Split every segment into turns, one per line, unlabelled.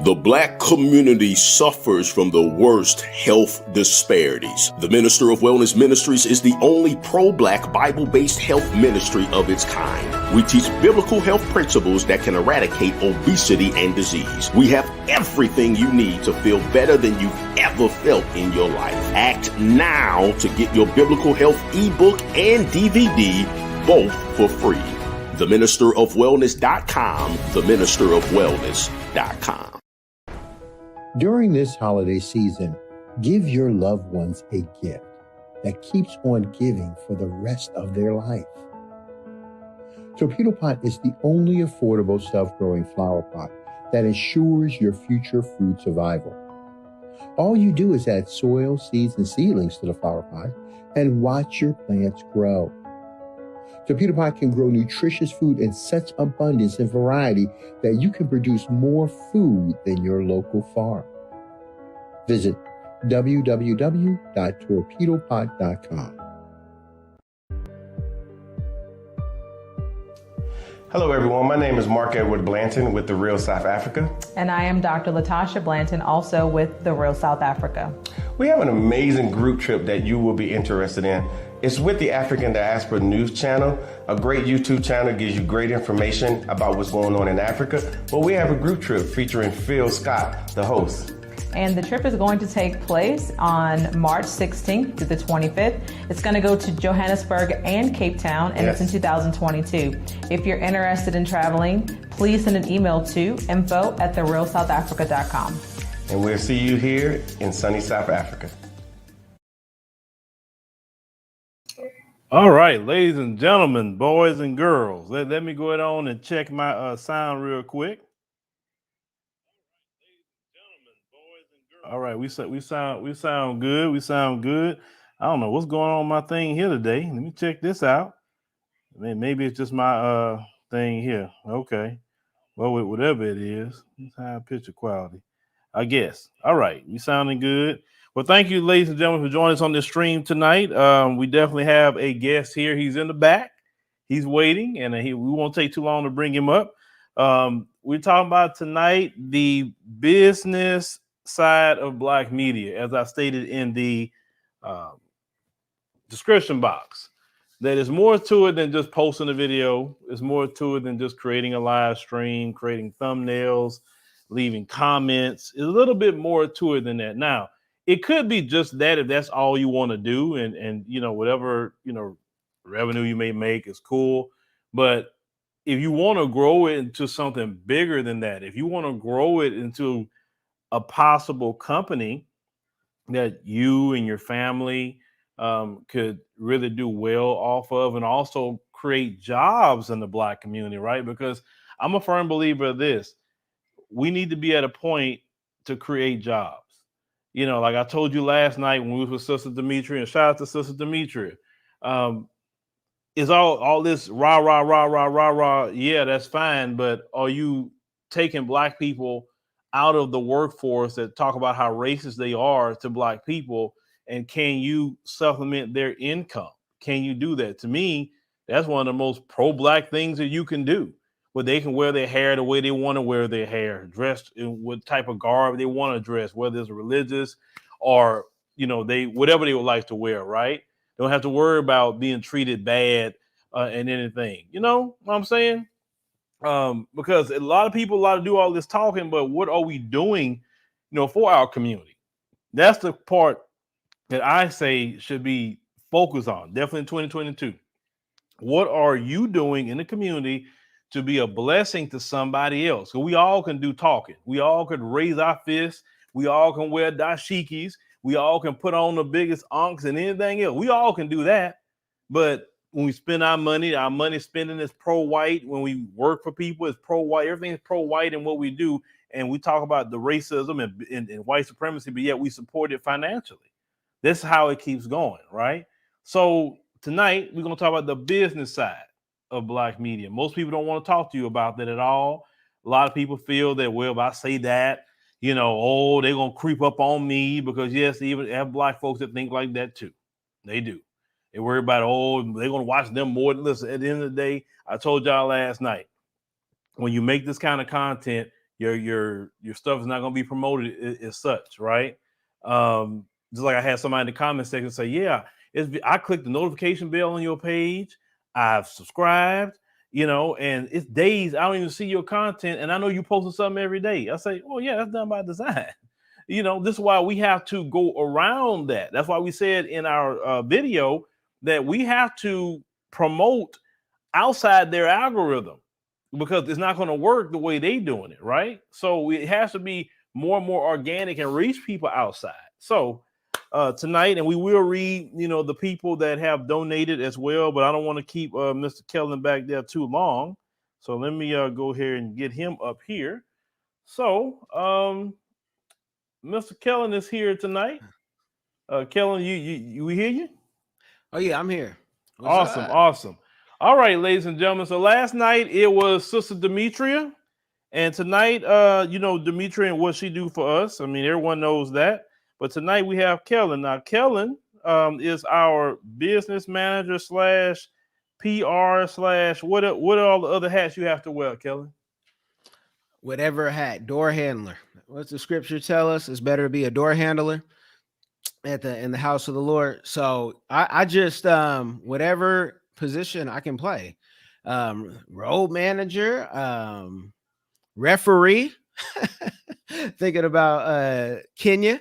The Black community suffers from the worst health disparities. The Minister of Wellness Ministries is the only pro-Black Bible-based health ministry of its kind. We teach biblical health principles that can eradicate obesity and disease. We have everything you need to feel better than you've ever felt in your life. Act now to get your biblical health ebook and DVD, both for free. TheMinisterofWellness.com, TheMinisterofWellness.com.
During this holiday season, give your loved ones a gift that keeps on giving for the rest of their life. Torpedo Pot is the only affordable self-growing flower pot that ensures your future food survival. All you do is add soil, seeds, and seedlings to the flower pot and watch your plants grow. Torpedo Pot can grow nutritious food in such abundance and variety that you can produce more food than your local farm. Visit www.torpedopot.com.
Hello everyone, my name is Mark Edward Blanton with The Real South Africa.
And I am Dr. Latasha Blanton, also with The Real South Africa.
We have an amazing group trip that you will be interested in. It's with the African Diaspora News Channel, a great YouTube channel that gives you great information about what's going on in Africa. But we have a group trip featuring Phil Scott, the host.
And the trip is going to take place on March 16th to the 25th. It's going to go to Johannesburg and Cape Town, and It's in 2022. If you're interested in traveling, please send an email to info@therealsouthafrica.com.
And we'll see you here in sunny South Africa.
All right, ladies and gentlemen, boys and girls, let me go ahead on and check my sound real quick. All right, we sound good. We sound good. I don't know what's going on with my thing here today. Let me check this out. Maybe it's just my thing here. Okay. Well, whatever it is, it's high picture quality, I guess. All right, we sounding good. Well, thank you, ladies and gentlemen, for joining us on this stream tonight. We definitely have a guest here. He's in the back. He's waiting, and we won't take too long to bring him up. We're talking about tonight the business side of Black media, as I stated in the description box. That is more to it than just posting a video. It's more to it than just creating a live stream, creating thumbnails, leaving comments. It's a little bit more to it than that. Now, it could be just that if that's all you want to do, and whatever revenue you may make is cool. But if you want to grow it into something bigger than that, if you want to grow it into a possible company that you and your family could really do well off of, and also create jobs in the Black community, right? Because I'm a firm believer of this. We need to be at a point to create jobs. Like I told you last night when we was with Sister Demetria, and shout out to Sister Demetria, is all this rah, rah, rah, rah, rah, rah. Yeah, that's fine. But are you taking Black people out of the workforce that talk about how racist they are to Black people? And can you supplement their income? Can you do that? To me, that's one of the most pro-Black things that you can do, where they can wear their hair the way they want to wear their hair, dressed in what type of garb they want to dress, whether it's religious or, whatever they would like to wear, right? They don't have to worry about being treated bad and anything. You know what I'm saying? Because a lot of people do all this talking, but what are we doing, for our community? That's the part that I say should be focused on, definitely in 2022. What are you doing in the community to be a blessing to somebody else? So we all can do talking. We all could raise our fists. We all can wear dashikis. We all can put on the biggest onks and anything else. We all can do that. But when we spend our money spending is pro-white. When we work for people, it's pro-white. Everything is pro-white in what we do. And we talk about the racism and white supremacy, but yet we support it financially. This is how it keeps going, right? So tonight, we're going to talk about the business side of Black media. Most people don't want to talk to you about that at all. A lot of people feel that, well, if I say that, they're going to creep up on me, because yes, even have Black folks that think like that too. They do. They worry about, they're going to watch them more. Listen, at the end of the day, I told y'all last night, when you make this kind of content, your stuff is not going to be promoted as such, right? Just like I had somebody in the comment section say, yeah, I clicked the notification bell on your page, I've subscribed, and it's days I don't even see your content, and I know you posting something every day. I say, oh yeah, that's done by design. This is why we have to go around that. That's why we said in our video that we have to promote outside their algorithm, because it's not going to work the way they doing it, right? So it has to be more and more organic and reach people outside. So tonight, and we will read, the people that have donated as well, but I don't want to keep Mr. Kellen back there too long. So let me go here and get him up here. So Mr. Kellen is here tonight. Kellen, we hear you?
Oh yeah, I'm here.
Awesome. All right, ladies and gentlemen. So last night it was Sister Demetria, and tonight, Demetria and what she do for us. I mean, everyone knows that. But tonight we have Kellen. Now, Kellen is our business manager / PR / what are all the other hats you have to wear, Kellen?
Whatever hat, door handler. What's the scripture tell us? It's better to be a door handler in the house of the Lord. So I just whatever position I can play, road manager, referee. Thinking about Kenya,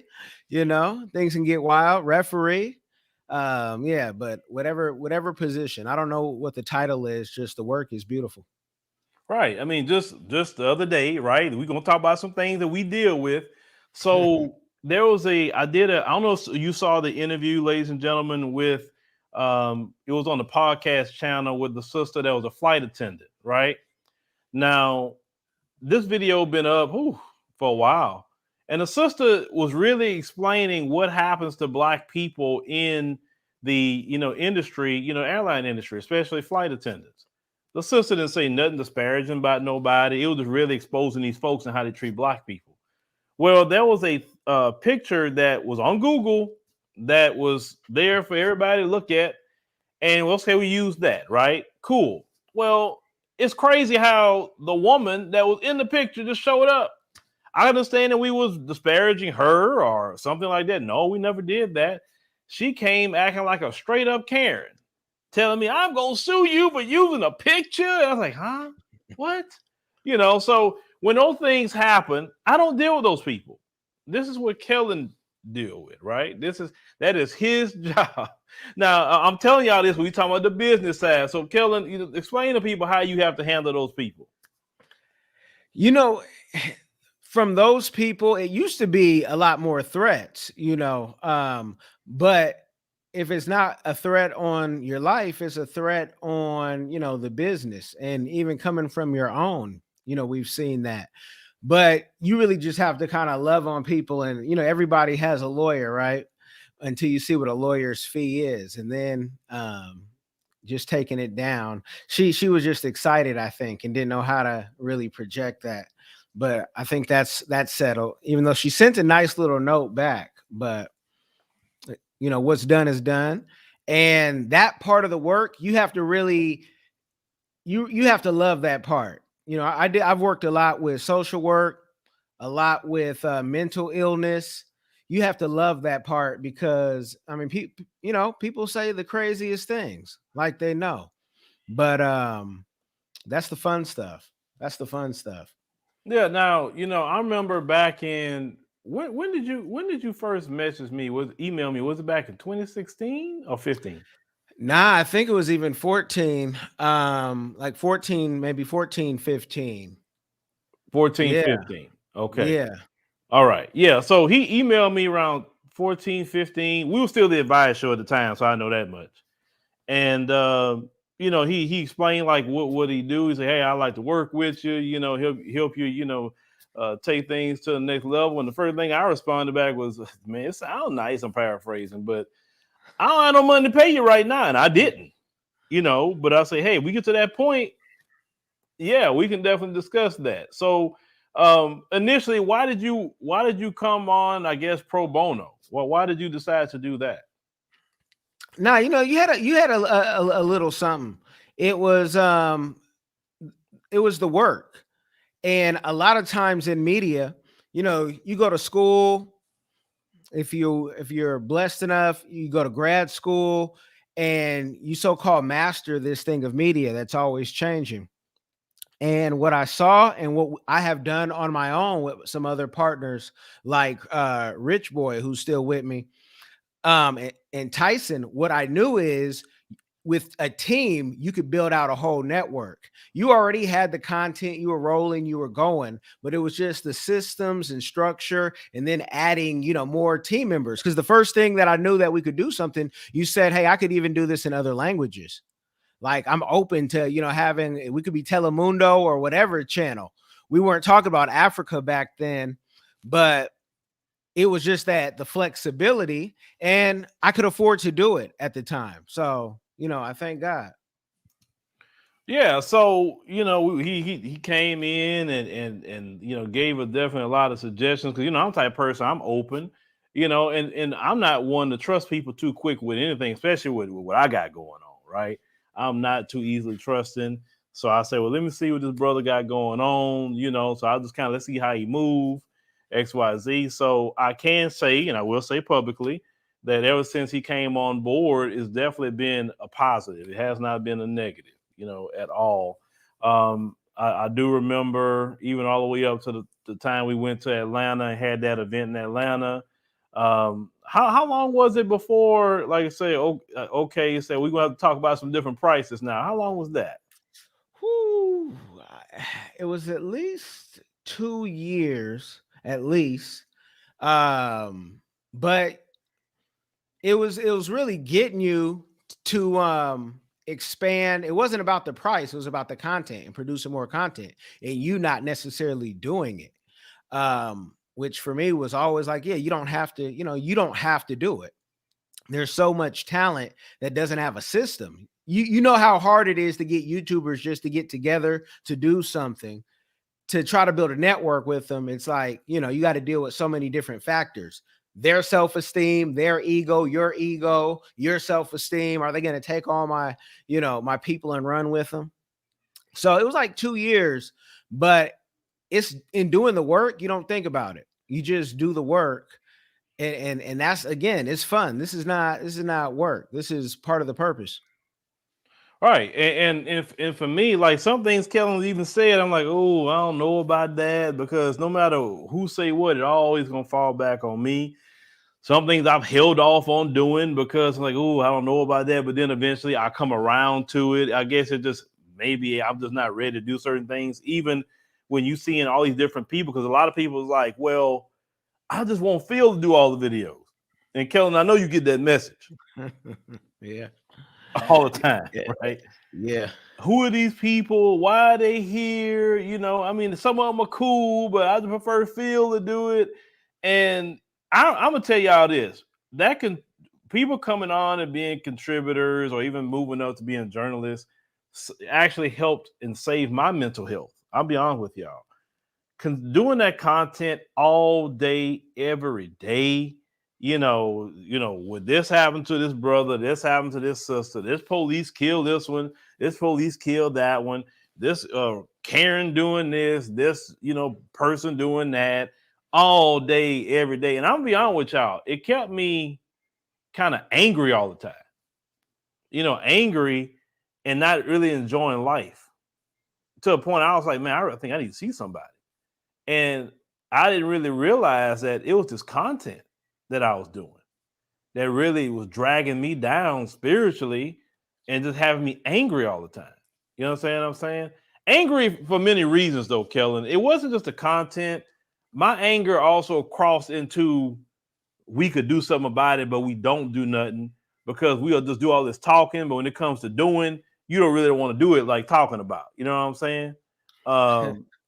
things can get wild. Referee, but whatever position. I don't know what the title is. Just the work is beautiful.
Right. I mean, just the other day, right? We're gonna talk about some things that we deal with. So there was I don't know if you saw the interview, ladies and gentlemen, with it was on the podcast channel with the sister that was a flight attendant, right? Now, this video been up for a while, and the sister was really explaining what happens to Black people in the industry, airline industry, especially flight attendants. The sister didn't say nothing disparaging about nobody. It was just really exposing these folks and how they treat Black people. Well, there was a picture that was on Google that was there for everybody to look at, and okay, we use that, right? Cool. Well, it's crazy how the woman that was in the picture just showed up. I understand that we was disparaging her or something like that. No, we never did that. She came acting like a straight up Karen, telling me, I'm going to sue you for using a picture. And I was like, huh? What? So when those things happen, I don't deal with those people. This is what Kellen deal with, right? That is his job. Now, I'm telling y'all this when we talking about the business side. So Kellen, explain to people how you have to handle those people.
From those people, it used to be a lot more threats, but if it's not a threat on your life, it's a threat on, the business, and even coming from your own, we've seen that. But you really just have to kind of love on people, and, everybody has a lawyer, right? Until you see what a lawyer's fee is. And then just taking it down. She was just excited, I think, and didn't know how to really project that. But I think that's settled, even though she sent a nice little note back. But what's done is done. And that part of the work, you have to really, you have to love that part. I've worked a lot with social work, a lot with mental illness. You have to love that part because, I mean, people say the craziest things like they know, but that's the fun stuff.
Yeah. Now, I remember back in when did you first message me? Email me? Was it back in 2016 or 15?
Nah, I think it was even 14. Like 14, maybe 14, 15.
14,
Yeah.
15. Okay.
Yeah.
All right. Yeah. So he emailed me around 14, 15. We were still the Advice Show at the time, so I know that much. And he explained like what he do. He said, hey, I'd like to work with you, he'll help you, take things to the next level. And the first thing I responded back was, man, it sounds nice. I'm paraphrasing, but I don't have no money to pay you right now. And I didn't, but I say, hey, we get to that point. Yeah, we can definitely discuss that. So initially, why did you come on, I guess, pro bono? Well, why did you decide to do that?
Now, you had a little something. It was the work. And a lot of times in media, you go to school, if you're blessed enough, you go to grad school and you so-called master this thing of media that's always changing. And what I saw and what I have done on my own with some other partners like Rich Boy, who's still with me, and Tyson, what I knew is with a team, you could build out a whole network. You already had the content, you were rolling, you were going, but it was just the systems and structure and then adding, more team members. Because the first thing that I knew that we could do something, you said, hey, I could even do this in other languages. Like I'm open to, we could be Telemundo or whatever channel. We weren't talking about Africa back then, but it was just that the flexibility, and I could afford to do it at the time. So, I thank God.
Yeah, so he came in and gave us definitely a lot of suggestions because I'm the type of person, I'm open, and I'm not one to trust people too quick with anything, especially with what I got going on, right? I'm not too easily trusting. So I say, well, let me see what this brother got going on, so I'll just kind of let's see how he move, XYZ. So I can say, and I will say publicly, that ever since he came on board, it's definitely been a positive. It has not been a negative, at all. I do remember even all the way up to the time we went to Atlanta and had that event in Atlanta. How long was it before, like I say, okay, you said we're going to have to talk about some different prices now. How long was that?
Whew, it was at least 2 years, at least. But it was really getting you to expand. It wasn't about the price, it was about the content and producing more content and you not necessarily doing it. Which for me was always like, yeah, you don't have to, you don't have to do it. There's so much talent that doesn't have a system. You know how hard it is to get YouTubers just to get together to do something, to try to build a network with them. It's like, you got to deal with so many different factors. Their self-esteem, their ego, your self-esteem. Are they going to take all my, my people and run with them? So it was like 2 years, but it's in doing the work, you don't think about it. You just do the work. And that's, again, it's fun. This is not work. This is part of the purpose.
Right. And for me, like some things Kellen even said, I'm like, oh, I don't know about that, because no matter who say what, it always gonna fall back on me. Some things I've held off on doing because I'm like, oh, I don't know about that. But then eventually I come around to it. I guess it just, maybe I'm just not ready to do certain things, even when you seeing all these different people, because a lot of people is like, well, I just won't feel to do all the videos. And Kellen, I know you get that message.
Yeah.
All the time, right?
Yeah.
Who are these people? Why are they here? I mean, some of them are cool, but I prefer Phil to do it. And I'm gonna tell y'all this: people coming on and being contributors or even moving up to being journalists actually helped and saved my mental health. I'll be honest with y'all. Doing that content all day, every day, when this happened to this brother, this happened to this sister, this police killed this one, this police killed that one, this Karen doing this person doing that, all day, every day. And I'm be honest with y'all, it kept me kind of angry all the time. Angry and not really enjoying life. To a point I was like, man, I think I need to see somebody. And I didn't really realize that it was this content that I was doing that really was dragging me down spiritually and just having me angry all the time. You know what I'm saying? Angry for many reasons though, Kellen. It wasn't just the content. My anger also crossed into, we could do something about it, but we don't do nothing because we'll just do all this talking. But when it comes to doing, you don't really want to do it like talking about. You know what I'm saying?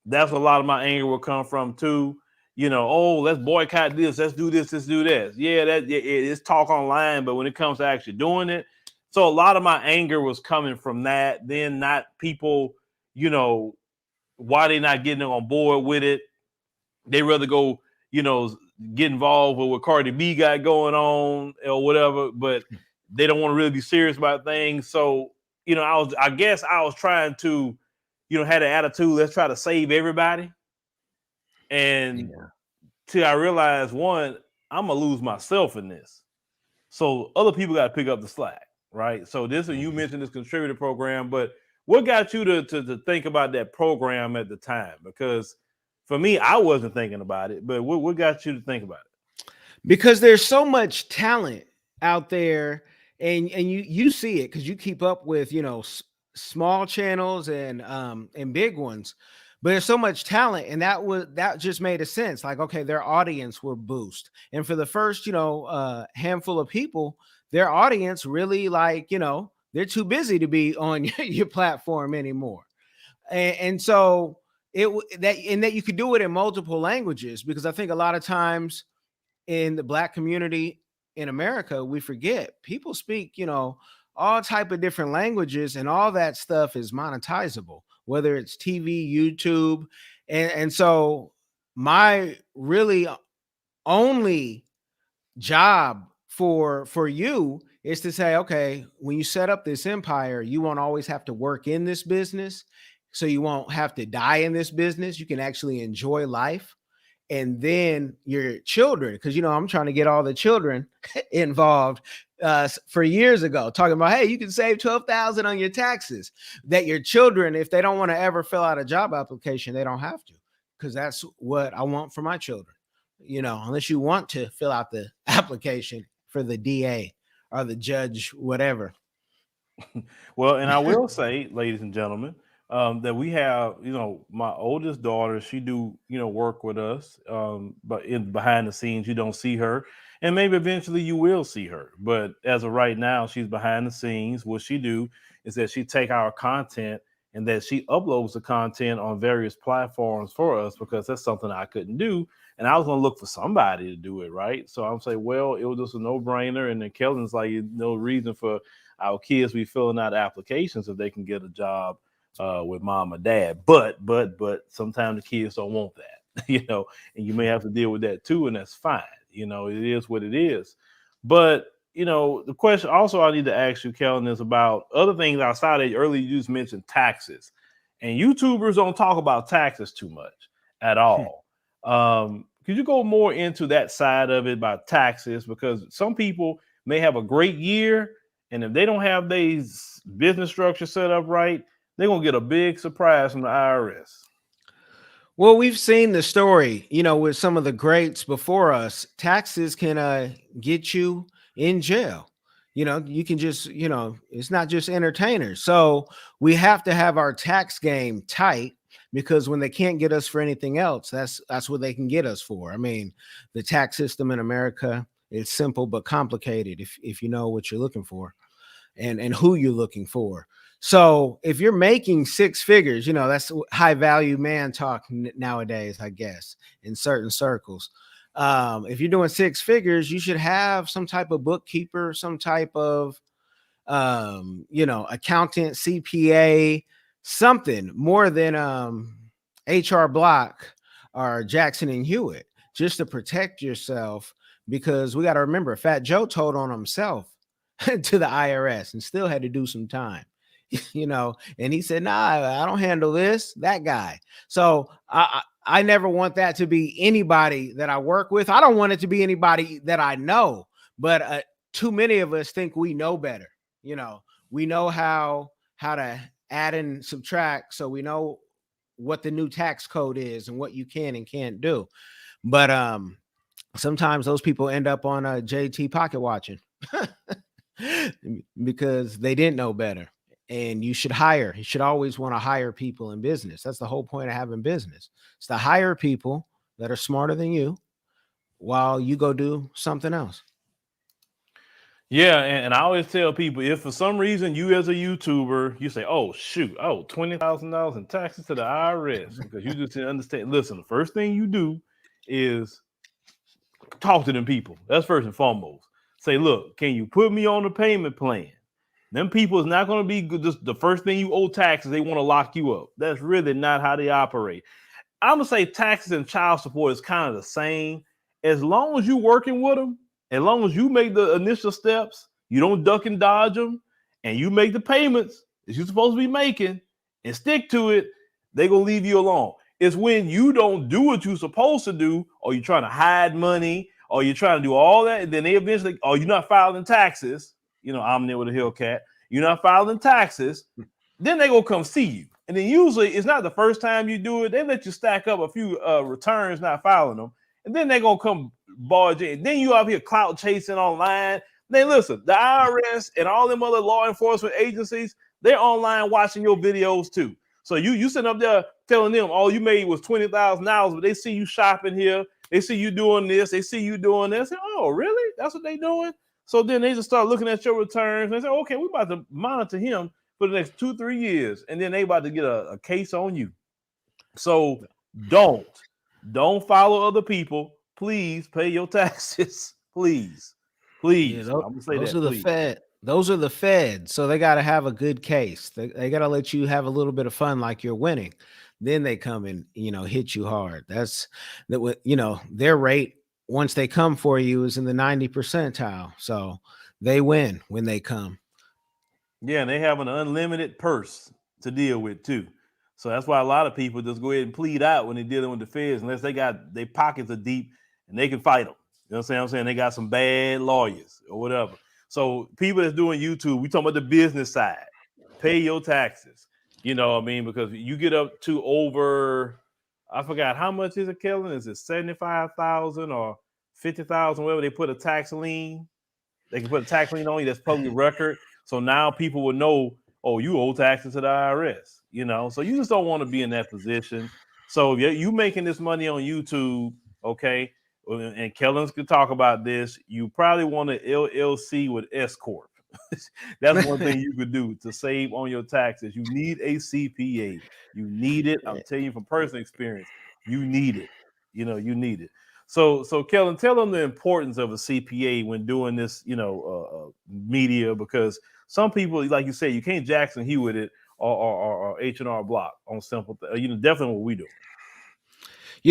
That's a lot of my anger will come from too. Oh, let's boycott this, let's do this, let's do this. Yeah, it's talk online, but when it comes to actually doing it, so a lot of my anger was coming from that. Then not people, why they not getting on board with it. They rather go, get involved with what Cardi B got going on or whatever, but they don't want to really be serious about things. So, I guess I was trying to had an attitude, let's try to save everybody. And till I realized, one, I'm going to lose myself in this. So other people got to pick up the slack, right? So you mentioned this contributor program, but what got you to think about that program at the time? Because for me, I wasn't thinking about it, but what got you to think about it?
Because there's so much talent out there, and you see it because you keep up with small channels and big ones. But there's so much talent, and that just made a sense. Like, okay, their audience will boost, and for the first handful of people, their audience really they're too busy to be on your platform anymore, and so that you could do it in multiple languages, because I think a lot of times in the Black community in America, we forget people speak all type of different languages, and all that stuff is monetizable, whether it's TV, YouTube. And so my really only job for you is to say, okay, when you set up this empire, you won't always have to work in this business. So you won't have to die in this business. You can actually enjoy life. And then your children, because I'm trying to get all the children involved for years ago, talking about, hey, you can save $12,000 on your taxes. That your children, if they don't want to ever fill out a job application, they don't have to, because that's what I want for my children. Unless you want to fill out the application for the DA or the judge, whatever.
Well, and I will say, ladies and gentlemen, that we have, my oldest daughter, she do, work with us, but behind the scenes, you don't see her, and maybe eventually you will see her. But as of right now, she's behind the scenes. What she do is that she take our content and that she uploads the content on various platforms for us, because that's something I couldn't do. And I was going to look for somebody to do it, right? So I'm saying, well, it was just a no-brainer. And then Kellen's like, no reason for our kids to be filling out applications if they can get a job with mom or dad, but sometimes the kids don't want that, and you may have to deal with that too, and that's fine. It is what it is. But the question also I need to ask you, Kellen, is about other things outside of earlier. You just mentioned taxes, and YouTubers don't talk about taxes too much at all. Could you go more into that side of it about taxes? Because some people may have a great year, and if they don't have their business structure set up right, they're going to get a big surprise from the IRS.
Well, we've seen the story, with some of the greats before us. Taxes can get you in jail. You can just, it's not just entertainers. So we have to have our tax game tight, because when they can't get us for anything else, that's what they can get us for. I mean, the tax system in America is simple but complicated if you know what you're looking for and who you're looking for. So if you're making six figures, that's high value man talk nowadays, I guess, in certain circles. If you're doing six figures, you should have some type of bookkeeper, some type of, accountant, CPA, something more than HR Block or Jackson and Hewitt, just to protect yourself, because we got to remember, Fat Joe told on himself to the IRS and still had to do some time. And he said, nah, I don't handle this, that guy. So I never want that to be anybody that I work with. I don't want it to be anybody that I know, but too many of us think we know better. We know how to add and subtract. So we know what the new tax code is and what you can and can't do. But sometimes those people end up on a JT pocket watching because they didn't know better. And you should always want to hire people in business. That's the whole point of having business. It's to hire people that are smarter than you while you go do something else.
Yeah, and I always tell people, if for some reason you as a YouTuber, you say, oh, shoot, $20,000 in taxes to the IRS, because you just didn't understand. Listen, the first thing you do is talk to them people. That's first and foremost. Say, look, can you put me on the payment plan? Them people is not going to be good. Just the first thing you owe taxes, they want to lock you up. That's really not how they operate. I'm going to say taxes and child support is kind of the same. As long as you're working with them, as long as you make the initial steps, you don't duck and dodge them, and you make the payments that you're supposed to be making, and stick to it, they're gonna leave you alone. It's when you don't do what you're supposed to do, or you're trying to hide money, or you're trying to do all that, and then they eventually, or you're not filing taxes. You know, I'm there with a Hellcat. You're not filing taxes. Then they gonna come see you. And then usually it's not the first time you do it. They let you stack up a few returns, not filing them. And then they're gonna come barge in. Then you out here clout chasing online. Then listen, the IRS and all them other law enforcement agencies, they're online watching your videos too. So you sitting up there telling them all you made was $20,000, but they see you shopping here, they see you doing this, they see you doing this. Say, oh, really? That's what they doing? So then they just start looking at your returns and they say, okay, we're about to monitor him for the next 2-3 years, and then they about to get a case on you. So don't follow other people. Please pay your taxes. Please.
Yeah,
I'm gonna say
those
that,
are the
please.
Fed. Those are the Fed. So they got to have a good case. They got to let you have a little bit of fun like you're winning. Then they come and, hit you hard. That's that. Their rate once they come for you is in the 90 percentile. So they win when they come.
Yeah, and they have an unlimited purse to deal with too. So that's why a lot of people just go ahead and plead out when they're dealing with the feds, unless they got their pockets are deep and they can fight them. You know what I'm saying? They got some bad lawyers or whatever. So people that's doing YouTube, we talking about the business side. Pay your taxes. You know what I mean? Because you get up to over, I forgot how much is it, Kellen? Is it 75,000 or 50,000? Whatever they put a tax lien. They can put a tax lien on you that's public record. So now people will know, oh, you owe taxes to the IRS, So you just don't want to be in that position. So if you making this money on YouTube, okay, and Kellen's could talk about this, you probably want an LLC with S Corp. That's one thing you could do to save on your taxes. You need a CPA. You need it. I'm telling you from personal experience, you need it. You need it. So Kellen, tell them the importance of a CPA when doing this, media, because some people, like you say, you can't Jackson Hewitt it or H&R Block on simple, definitely what we do.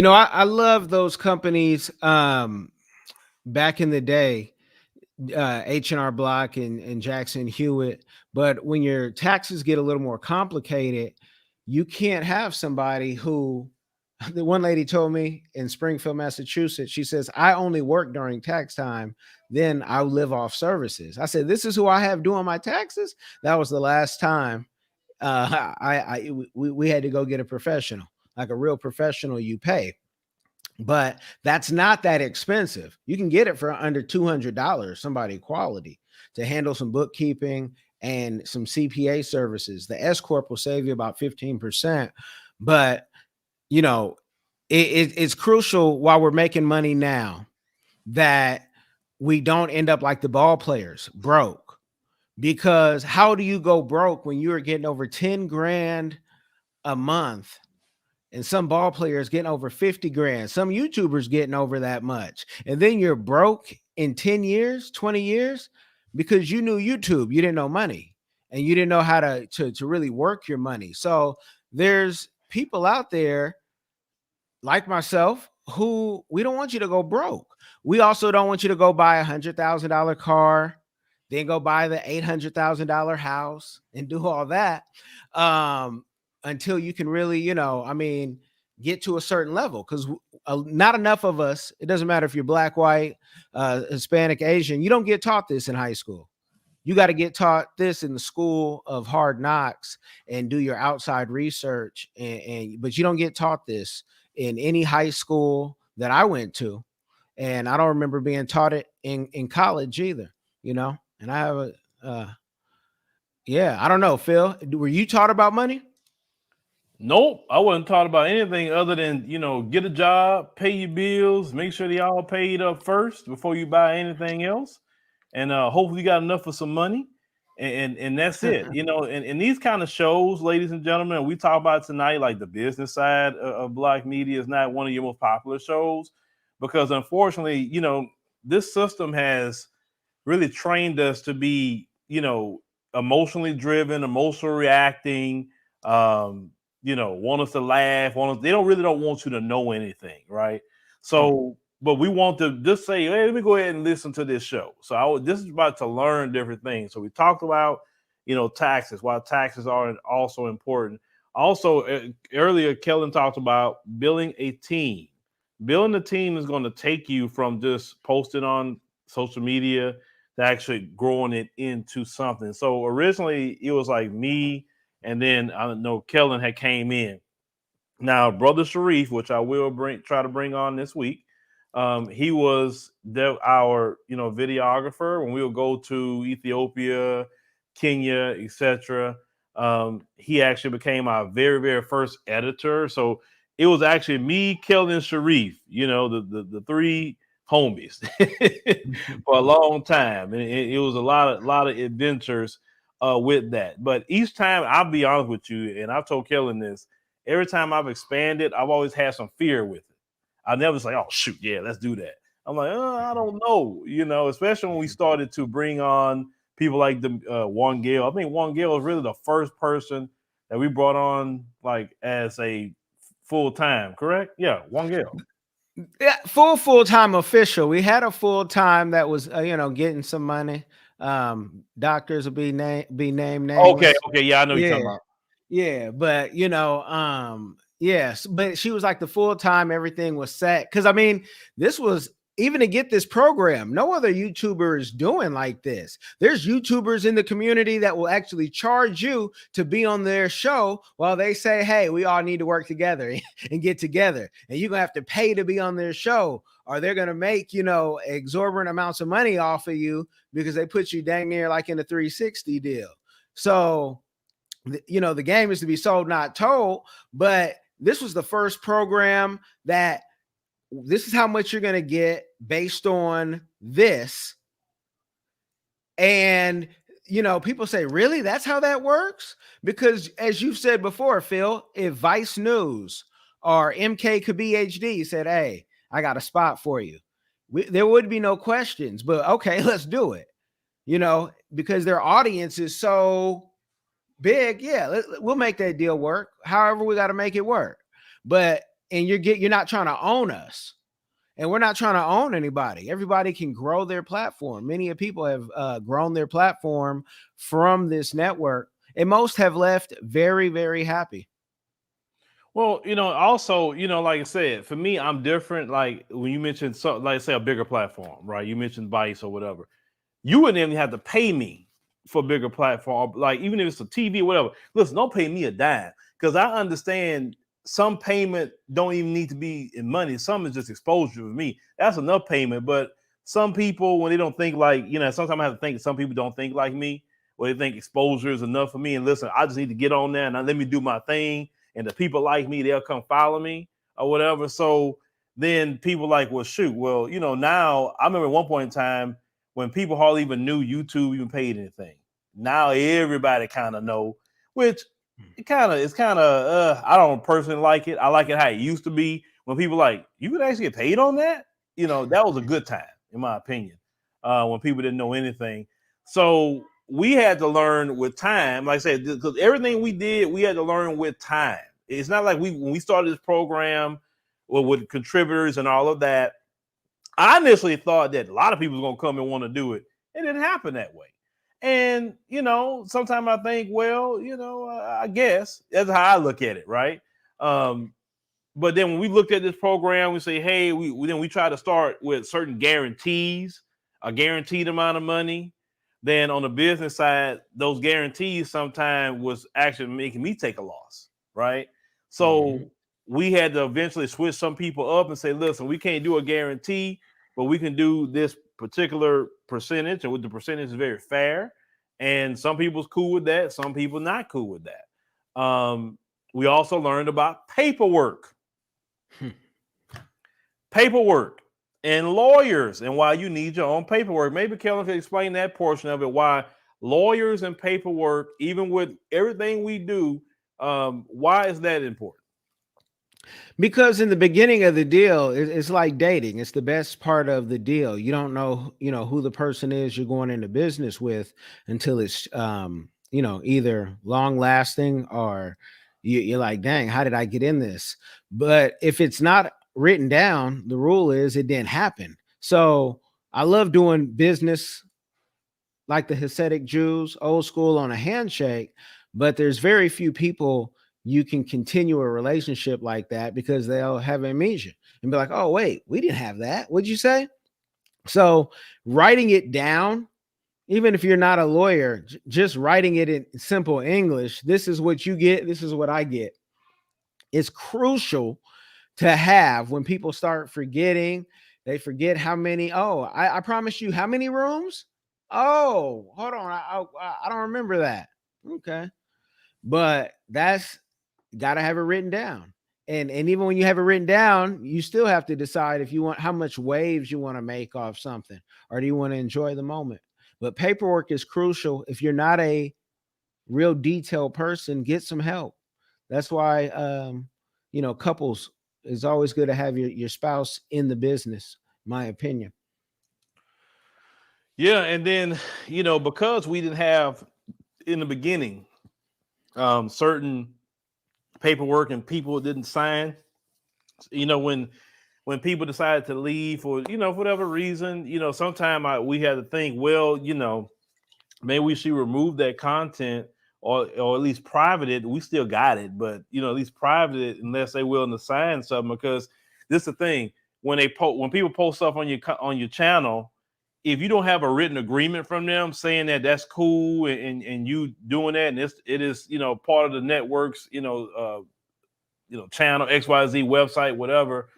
I love those companies back in the day, H&R Block and Jackson Hewitt. But when your taxes get a little more complicated, you can't have somebody who, the one lady told me in Springfield, Massachusetts, she says, I only work during tax time, then I live off services. I said, this is who I have doing my taxes? That was the last time we had to go get a professional, like a real professional you pay. But that's not that expensive. You can get it for under $200, somebody quality, to handle some bookkeeping and some CPA services. The S Corp will save you about 15%. But, it's crucial while we're making money now that we don't end up like the ball players, broke. Because how do you go broke when you're getting over 10 grand a month? And some ball players getting over 50 grand. Some YouTubers getting over that much. And then you're broke in 10 years, 20 years, because you knew YouTube. You didn't know money. And you didn't know how to really work your money. So there's people out there like myself who we don't want you to go broke. We also don't want you to go buy $100,000 car, then go buy the $800,000 house and do all that. Until you can really, get to a certain level, because not enough of us, it doesn't matter if you're black, white, Hispanic, Asian, you don't get taught this in high school. You got to get taught this in the school of hard knocks and do your outside research. But you don't get taught this in any high school that I went to. And I don't remember being taught it in college either, And I have I don't know, Phil, were you taught about money?
Nope, I wasn't taught about anything other than, get a job, pay your bills, make sure they all paid up first before you buy anything else. And hopefully you got enough for some money. And that's it. And these kind of shows, ladies and gentlemen, we talk about tonight, like the business side of Black media is not one of your most popular shows, because unfortunately, this system has really trained us to be, emotionally driven, emotional reacting, want us to laugh, they really don't want you to know anything, right? So, but we want to just say, hey, let me go ahead and listen to this show. So this is about to learn different things. So we talked about, taxes, why taxes are also important. Also, earlier, Kellen talked about building a team. Building a team is going to take you from just posting on social media to actually growing it into something. So originally, it was like me, and then I know Kellen had came in. Now, Brother Sharif, which I will try to bring on this week, he was our videographer when we would go to Ethiopia, Kenya, etc. He actually became our very, very first editor. So it was actually me, Kellen, and Sharif, the three homies for a long time. And it was a lot of adventures with that. But each time, I'll be honest with you, and I've told Kellen this, every time I've expanded, I've always had some fear with it. I never say, oh, shoot, yeah, let's do that. I'm like, I don't know, especially when we started to bring on people like the Juan Gale. I think Juan Gale was really the first person that we brought on like as a full-time, correct? Yeah, Juan Gale.
Yeah, full-time official. We had a full-time that was, getting some money. Doctors will be named nameless.
Okay, yeah, I know you're talking about.
Yeah, but yes, but she was like the full-time, everything was set. Because I mean, this was even to get this program, no other YouTuber is doing like this. There's YouTubers in the community that will actually charge you to be on their show while they say, hey, we all need to work together and get together. And you're gonna have to pay to be on their show, or they're gonna make, exorbitant amounts of money off of you because they put you dang near like in a 360 deal. So the game is to be sold, not told. But this was the first program that this is how much you're going to get based on this. And, people say, really? That's how that works? Because as you've said before, Phil, if Vice News or MKKBHD said, hey, I got a spot for you, there would be no questions. But okay, let's do it, because their audience is so big. Yeah, we'll make that deal work. However, we got to make it work. And you're not trying to own us, and we're not trying to own anybody. Everybody can grow their platform. Many people have grown their platform from this network, and most have left very, very happy.
Well, also, like I said, for me, I'm different. Like when you mentioned something, like say a bigger platform, right? You mentioned Vice or whatever. You wouldn't even have to pay me for a bigger platform, like even if it's a TV or whatever. Listen, don't pay me a dime, because I understand some payment don't even need to be in money. Some is just exposure for me. That's enough payment. But some people, when they don't think like, sometimes I have to think some people don't think like me, or they think exposure is enough for me. And listen, I just need to get on there and let me do my thing. And the people like me, they'll come follow me or whatever. So then people like, well, shoot, well, now I remember at one point in time when people hardly even knew YouTube even paid anything. Now everybody kind of know, which it's kind of I don't personally like it. I like it how it used to be when people like, you could actually get paid on that. That was a good time, in my opinion, when people didn't know anything. So we had to learn with time, like I said, because everything we did, we had to learn with time. It's not like when we started this program with contributors and all of that, I initially thought that a lot of people were going to come and want to do it. It didn't happen that way. And, sometimes I think, well, I guess that's how I look at it. Right. But then when we looked at this program, we say, hey, we try to start with certain guarantees, a guaranteed amount of money. Then on the business side, those guarantees sometimes was actually making me take a loss. Right. So we had to eventually switch some people up and say, listen, we can't do a guarantee, but we can do this particular percentage, and with the percentage is very fair. And some people's cool with that, some people not cool with that. We also learned about paperwork and lawyers, and why you need your own paperwork. Maybe Kellen can explain that portion of it, why lawyers and paperwork, even with everything we do, why is that important?
Because in the beginning of the deal, it's like dating. It's the best part of the deal. You don't know, who the person is you're going into business with until it's, either long lasting or you're like, dang, how did I get in this? But if it's not written down, the rule is it didn't happen. So I love doing business like the Hasidic Jews, old school on a handshake, but there's very few people you can continue a relationship like that, because they'll have amnesia and be like, oh, wait, we didn't have that. What'd you say? So writing it down, even if you're not a lawyer, just writing it in simple English, this is what you get, this is what I get, is crucial to have when people start forgetting. They forget how many. Oh, I promise you, how many rooms? Oh, hold on. I don't remember that. Okay. But that's got to have it written down. And even when you have it written down, you still have to decide if you want, how much waves you want to make off something, or do you want to enjoy the moment? But paperwork is crucial. If you're not a real detailed person, get some help. That's why, couples, it's always good to have your spouse in the business, my opinion.
Yeah. And then, because we didn't have in the beginning certain paperwork and people didn't sign, when people decided to leave for, for whatever reason, sometimes we had to think, well, maybe we should remove that content, or at least private it. We still got it, but at least private it unless they're willing to sign something. Because this is the thing, when people post stuff on your channel, if you don't have a written agreement from them saying that that's cool and you doing that, and it is part of the network's channel, XYZ website, whatever,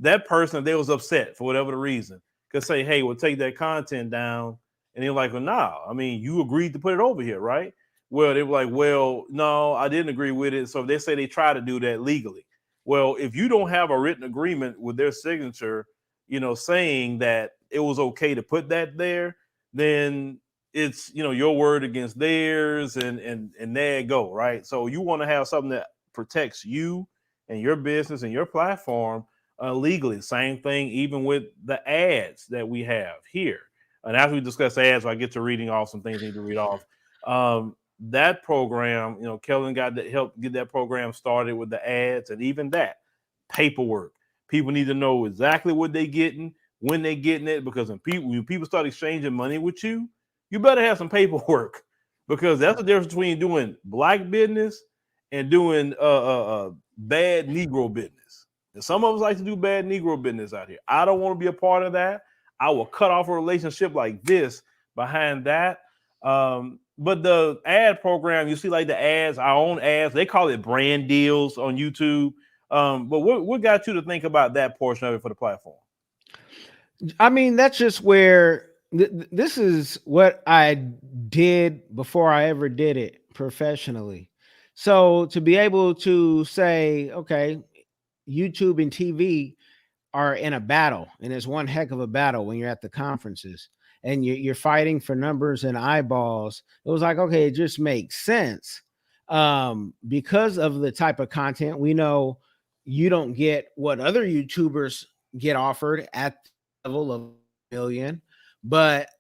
that person, if they was upset for whatever the reason, could say, hey, we'll take that content down. And they're like, well, nah, I mean, you agreed to put it over here, right? Well, they were like, well, no, I didn't agree with it. So they say they try to do that legally. Well, if you don't have a written agreement with their signature, saying that it was okay to put that there, then it's, your word against theirs, and there you go, right? So you want to have something that protects you and your business and your platform legally. Same thing, even with the ads that we have here. And as we discuss ads, I get to reading off some things I need to read off. That program, Kellen got to help get that program started with the ads, and even that paperwork. People need to know exactly what they're getting, when they're getting it, because when people start exchanging money with you, you better have some paperwork, because that's the difference between doing black business and doing bad Negro business. And some of us like to do bad Negro business out here. I don't want to be a part of that. I will cut off a relationship like this behind that. But the ad program, you see like the ads, our own ads, they call it brand deals on YouTube. But what got you to think about that portion of it for the platform?
I mean, that's just where this is what I did before I ever did it professionally. So to be able to say, okay, YouTube and TV are in a battle, and it's one heck of a battle when you're at the conferences and you're fighting for numbers and eyeballs. It was like, okay, it just makes sense. Because of the type of content, we know you don't get what other YouTubers get offered at the level of $1 million, but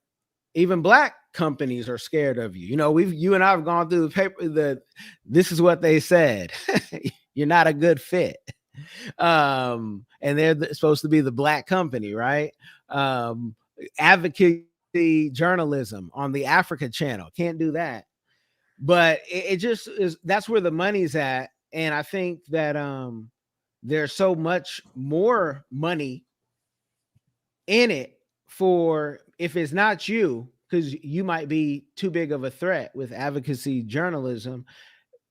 even black companies are scared of you. You and I have gone through the paper this is what they said. You're not a good fit. And they're supposed to be the black company, right? Advocacy journalism on the Africa channel. Can't do that. But it just is, that's where the money's at. And I think that there's so much more money in it for, if it's not you, because you might be too big of a threat with advocacy journalism,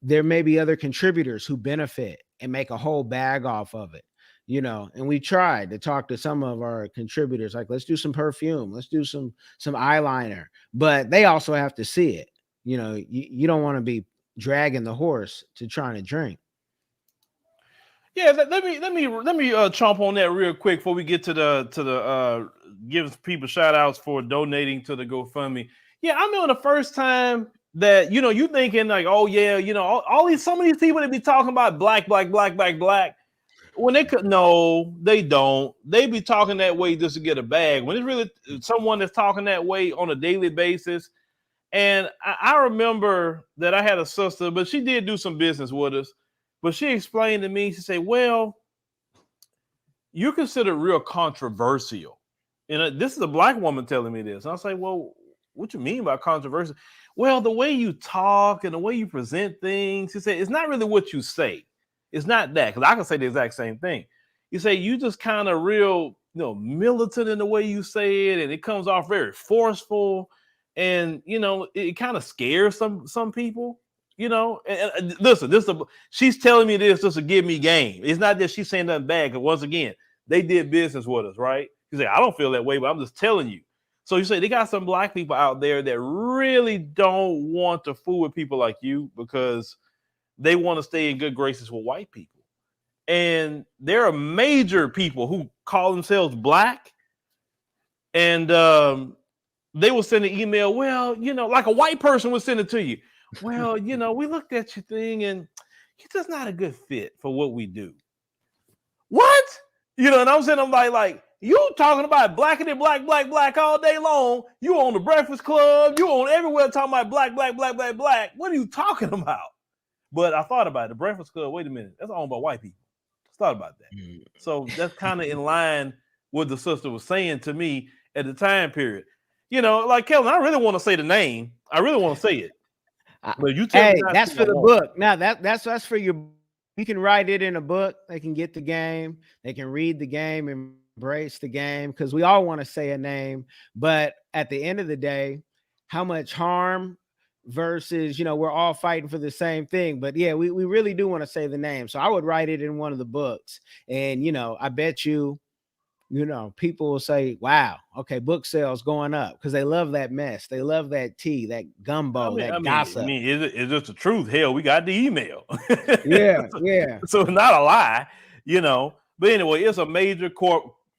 there may be other contributors who benefit and make a whole bag off of it, and we tried to talk to some of our contributors, like, let's do some perfume, let's do some eyeliner, but they also have to see it. You don't want to be dragging the horse to trying to drink.
Yeah, let me chomp on that real quick before we get to the give people shout outs for donating to the GoFundMe. Yeah, I remember the first time that you thinking like, oh yeah, some of these people that be talking about black, when they could, no, they don't. They be talking that way just to get a bag. When it's really someone that's talking that way on a daily basis. And I remember that I had a sister, but she did do some business with us. But she explained to me, she said, well, you're considered real controversial. And this is a black woman telling me this. And I say, well, what you mean by controversial? Well, the way you talk and the way you present things, he said, it's not really what you say. It's not that, because I can say the exact same thing. You say you just kind of real, militant in the way you say it, and it comes off very forceful, and it kind of scares some people. And listen, she's telling me this just to give me game. It's not that she's saying nothing bad, because once again, they did business with us, right? You say, I don't feel that way, but I'm just telling you. So you say they got some black people out there that really don't want to fool with people like you because they want to stay in good graces with white people. And there are major people who call themselves black, and they will send an email. Well, like a white person would send it to you. Well, we looked at your thing, and you're just not a good fit for what we do. What? And I'm saying, I'm like, you talking about blackity black all day long. You on the Breakfast Club. You on everywhere talking about black. What are you talking about? But I thought about it. The Breakfast Club, wait a minute. That's owned by white people. I thought about that. So that's kind of in line with the sister was saying to me at the time period. Like Kellen, I really want to say the name. I really want to say it. But you tell me
that's for the book. Now that's for your. You can write it in a book. They can get the game. They can read the game, embrace the game, because we all want to say a name. But at the end of the day, how much harm versus, we're all fighting for the same thing. But yeah, we really do want to say the name. So I would write it in one of the books. And, I bet you, people will say, wow, okay, book sales going up, because they love that mess. They love that tea, that gumbo, gossip.
It's just the truth. Hell, we got the email.
Yeah.
So it's not a lie, But anyway, it's a major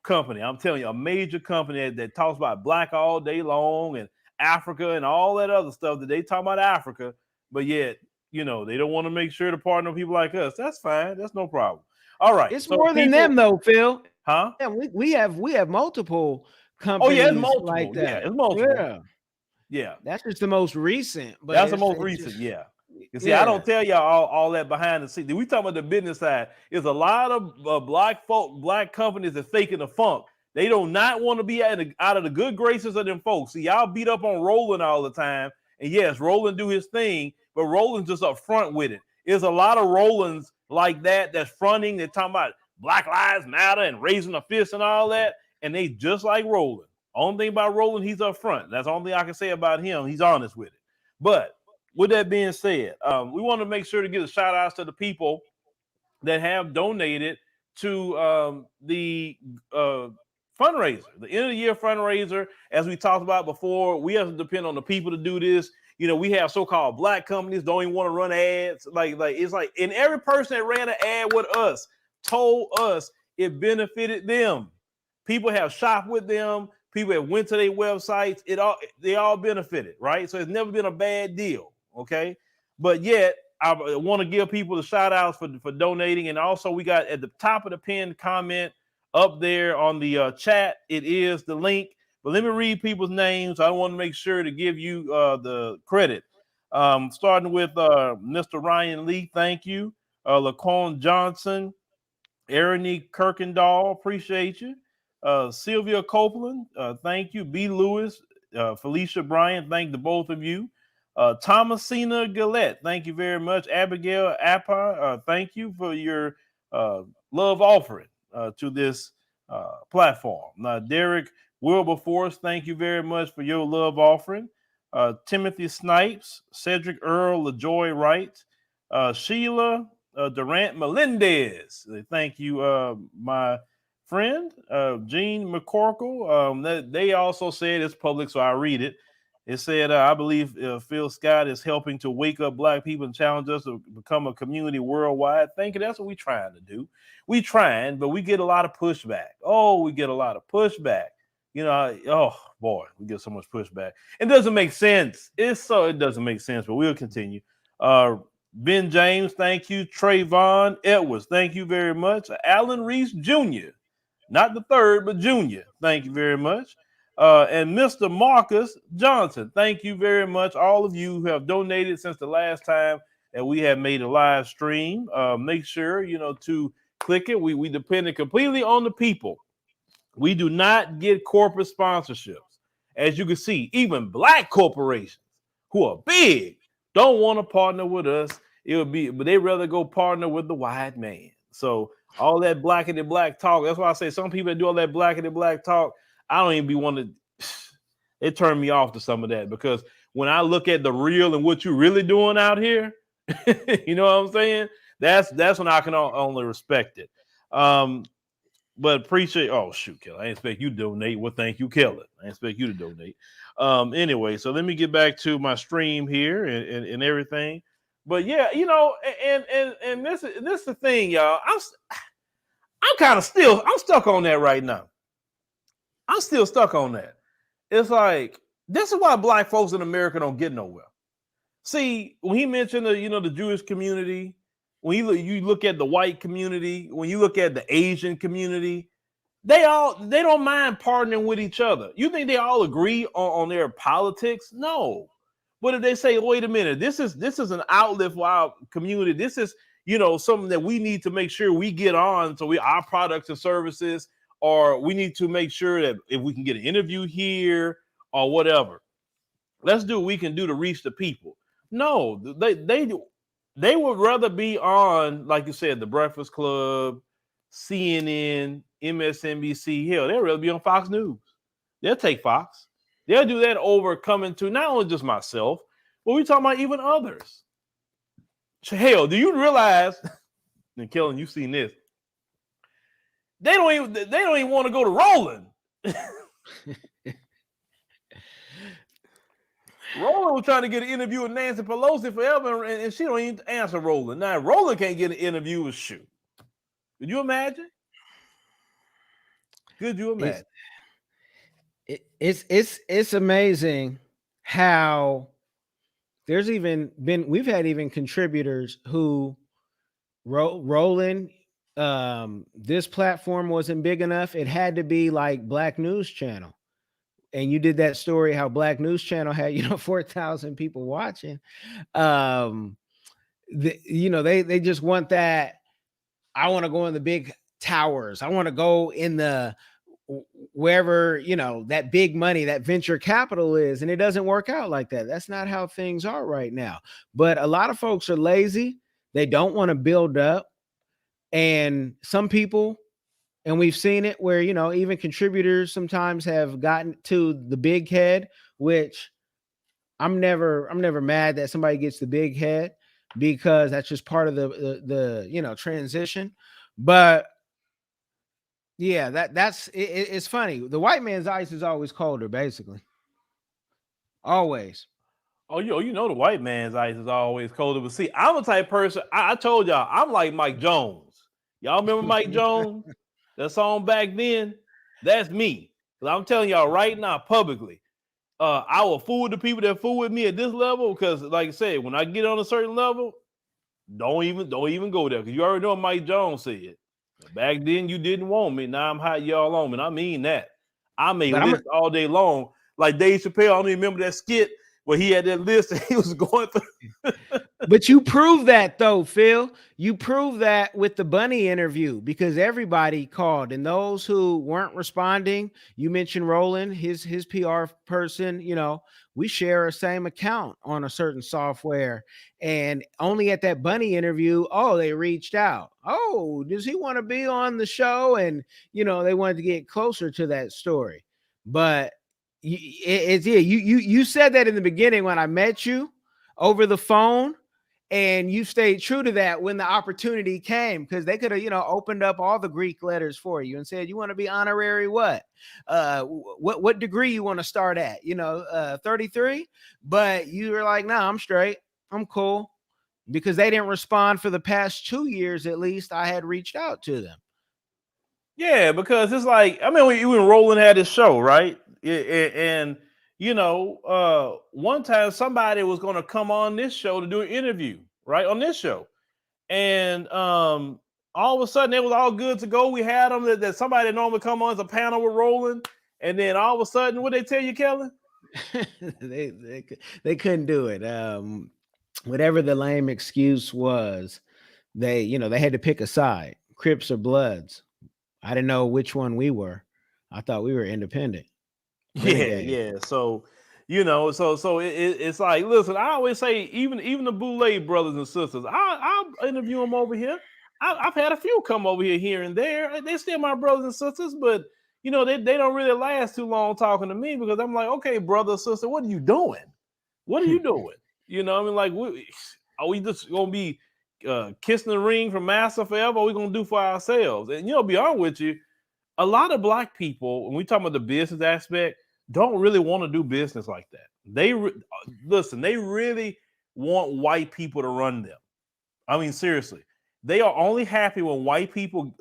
company. I'm telling you, a major company that talks about black all day long and Africa and all that other stuff that they talk about Africa. But yet, they don't want to make sure to partner with people like us. That's fine. That's no problem. All right.
It's more than them, though, Phil.
Huh?
Yeah, we have multiple companies.
Oh yeah, it's multiple.
Like that.
Yeah, it's multiple. Yeah.
That's just the most recent. But
that's the most recent. Yeah. You see, I don't tell y'all all that behind the scenes. We talking about the business side. There's a lot of black companies that faking the funk. They do not want to be out of the good graces of them folks. See, y'all beat up on Roland all the time. And yes, Roland do his thing, but Roland's just up front with it. There's a lot of Rolands like that's fronting. They're talking about Black Lives Matter and raising a fist and all that. And they just like Roland. Only thing about Roland, he's up front. That's the only thing I can say about him. He's honest with it. But with that being said, we want to make sure to give a shout outs to the people that have donated to the fundraiser, the end of the year fundraiser. As we talked about before, we have to depend on the people to do this. We have so-called black companies don't even want to run ads. Like it's like, and every person that ran an ad with us told us it benefited them. People have shopped with them. People have went to their websites. They all benefited, right? So it's never been a bad deal, okay? But yet, I want to give people the shout outs for donating. And also, we got at the top of the pinned comment up there on the chat, it is the link. But let me read people's names. I want to make sure to give you the credit. Starting with Mr. Ryan Lee, thank you. Laquan Johnson, Ernie Kirkendall, appreciate you. Sylvia Copeland, thank you. B. Lewis, Felicia Bryan, thank the both of you. Thomasina Gillette, thank you very much. Abigail Appa, thank you for your love offering to this platform. Now, Derek Wilberforce, thank you very much for your love offering. Timothy Snipes, Cedric Earl, LaJoy Wright, Sheila Durant Melendez, thank you, my friend. Gene McCorkle, they also said it's public, so I read it. It said, I believe Phil Scott is helping to wake up black people and challenge us to become a community worldwide. Thank you. That's what we're trying to do. We trying, but we get a lot of pushback. Oh, we get a lot of pushback. Oh boy, we get so much pushback. It doesn't make sense. It doesn't make sense, but we'll continue. Ben James, thank you. Trayvon Edwards, thank you very much. Alan Reese Jr., not the third, but Jr., thank you very much. And Mr. Marcus Johnson, thank you very much. All of you who have donated since the last time that we have made a live stream. Make sure, to click it. We depend completely on the people. We do not get corporate sponsorships. as you can see, even black corporations who are big don't want to partner with us. But they rather go partner with the white man. So all that blackity black talk. That's why I say some people that do all that blackity black talk, I don't even be wanting to. It turned me off to some of that, because when I look at the real and what you're really doing out here, you know what I'm saying? That's when I can only respect it. But appreciate. Oh shoot, Kellen, I didn't expect you to donate. Well, thank you, Kellen. I didn't expect you to donate. Anyway, so let me get back to my stream here and everything. But yeah, you know, and this is the thing, y'all. I'm stuck on that right now. I'm still stuck on that. It's like, this is why black folks in America don't get nowhere. See, when he mentioned the Jewish community, when you look at the white community, when you look at the Asian community, they don't mind partnering with each other. You think they all agree on their politics? No. But if they say, wait a minute, this is an outlet for our community. This is, something that we need to make sure we get on, so our products and services, or we need to make sure that if we can get an interview here or whatever, let's do what we can do to reach the people. No, they would rather be on, like you said, the Breakfast Club, CNN, MSNBC. Hell, they'd rather be on Fox News. They'll take Fox. They'll do that over coming to not only just myself, but we're talking about even others. Hell, do you realize, and Kellen, you've seen this, they don't even want to go to Roland. Roland was trying to get an interview with Nancy Pelosi forever, and she don't even answer Roland. Now, Roland can't get an interview with Shoot. Could you imagine? Could you imagine?
It's amazing how we've had even contributors who Roland, this platform wasn't big enough. It had to be like Black News Channel. And you did that story how Black News Channel had 4,000 people watching. They just want that. I want to go in the big towers. I want to go in the wherever that big money, that venture capital is, and it doesn't work out like that. That's not how things are right now. But a lot of folks are lazy. They don't want to build up, and some people. And we've seen it where, even contributors sometimes have gotten to the big head, which I'm never mad that somebody gets the big head, because that's just part of the transition. But yeah, it's funny. The white man's ice is always colder, basically. Always.
Oh, the white man's ice is always colder. But see, I'm a type of person. I told y'all, I'm like Mike Jones. Y'all remember Mike Jones? That song back then, that's me. Because I'm telling y'all right now, publicly, I will fool with the people that fool with me at this level. Because, like I said, when I get on a certain level, don't even go there. Because you already know what Mike Jones said. Back then, you didn't want me. Now I'm hot, y'all on me. And I mean that. I made lists all day long. Like Dave Chappelle, I don't even remember that skit where he had that list and he was going through.
But you proved that, though, Phil. You proved that with the Bunny interview, because everybody called, and those who weren't responding, you mentioned Roland, his PR person, we share a same account on a certain software, and only at that Bunny interview, they reached out. Oh, does he want to be on the show? And, they wanted to get closer to that story. But you said that in the beginning when I met you over the phone, and you stayed true to that when the opportunity came, because they could have, opened up all the Greek letters for you and said, you want to be honorary what degree you want to start at, 33, but you were like, nah, I'm straight, I'm cool, because they didn't respond for the past 2 years. At least I had reached out to them.
Yeah, because it's like, I mean, when Roland had his show, right? And one time somebody was going to come on this show to do an interview, right, on this show, and all of a sudden it was all good to go. We had them that somebody normally come on as a panel with Roland, and then all of a sudden, what they tell you, Kellen?
they couldn't do it. Whatever the lame excuse was, they had to pick a side, Crips or Bloods. I didn't know which one we were. I thought we were independent.
Yeah. So, it's like, listen, I always say, even the Boulay brothers and sisters, I'll interview them over here. I've had a few come over here and there. They're still my brothers and sisters, but they don't really last too long talking to me, because I'm like, okay, brother, sister, what are you doing? What are you doing? I mean, like, are we just gonna be kissing the ring from master forever? Or are we gonna do for ourselves? And be honest with you, a lot of black people, when we talk about the business aspect, don't really want to do business like that. They really want white people to run them. I mean, seriously, they are only happy when white people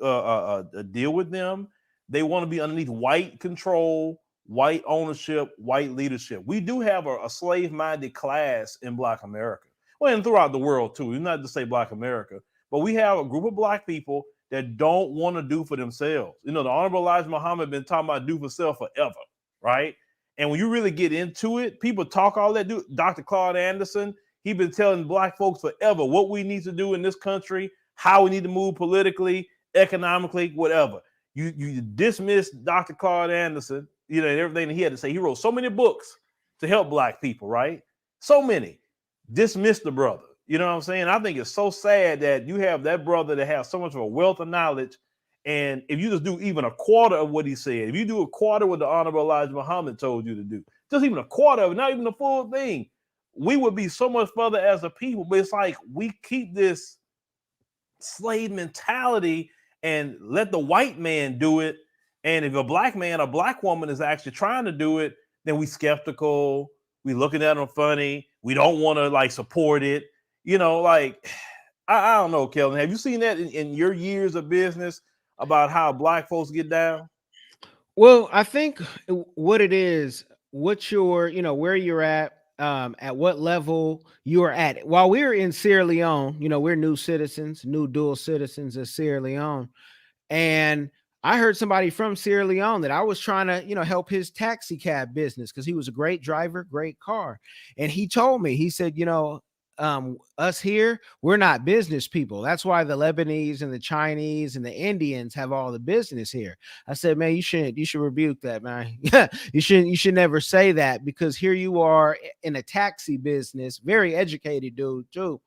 deal with them. They want to be underneath white control, white ownership, white leadership. We do have a slave-minded class in Black America. Well, and throughout the world too. It's not to say Black America, but we have a group of black people that don't want to do for themselves. The Honorable Elijah Muhammad been talking about do for self forever, right? And when you really get into it, people talk all that. Dr. Claude Anderson, he been telling black folks forever what we need to do in this country, how we need to move politically, economically, whatever. You dismiss Dr. Claude Anderson, and everything that he had to say. He wrote so many books to help black people, right? So many. Dismiss the brother. You know what I'm saying? I think it's so sad that you have that brother that has so much of a wealth of knowledge. And if you just do even a quarter of what he said, if you do a quarter what the Honorable Elijah Muhammad told you to do, just even a quarter of it, not even the full thing, we would be so much further as a people. But it's like we keep this slave mentality and let the white man do it. And if a black man or black woman is actually trying to do it, then we skeptical. We looking at them funny. We don't want to support it. Like, I don't know, Kellen. Have you seen that in your years of business about how black folks get down?
Well, I think what it is, what you're, where you're at what level you're at. While we're in Sierra Leone, we're new dual citizens of Sierra Leone. And I heard somebody from Sierra Leone that I was trying to, help his taxi cab business because he was a great driver, great car. And he told me, he said, us here, we're not business people. That's why the Lebanese and the Chinese and the Indians have all the business here. I said, man, you should rebuke that, man. Yeah, you should never say that, because here you are in a taxi business, very educated dude too.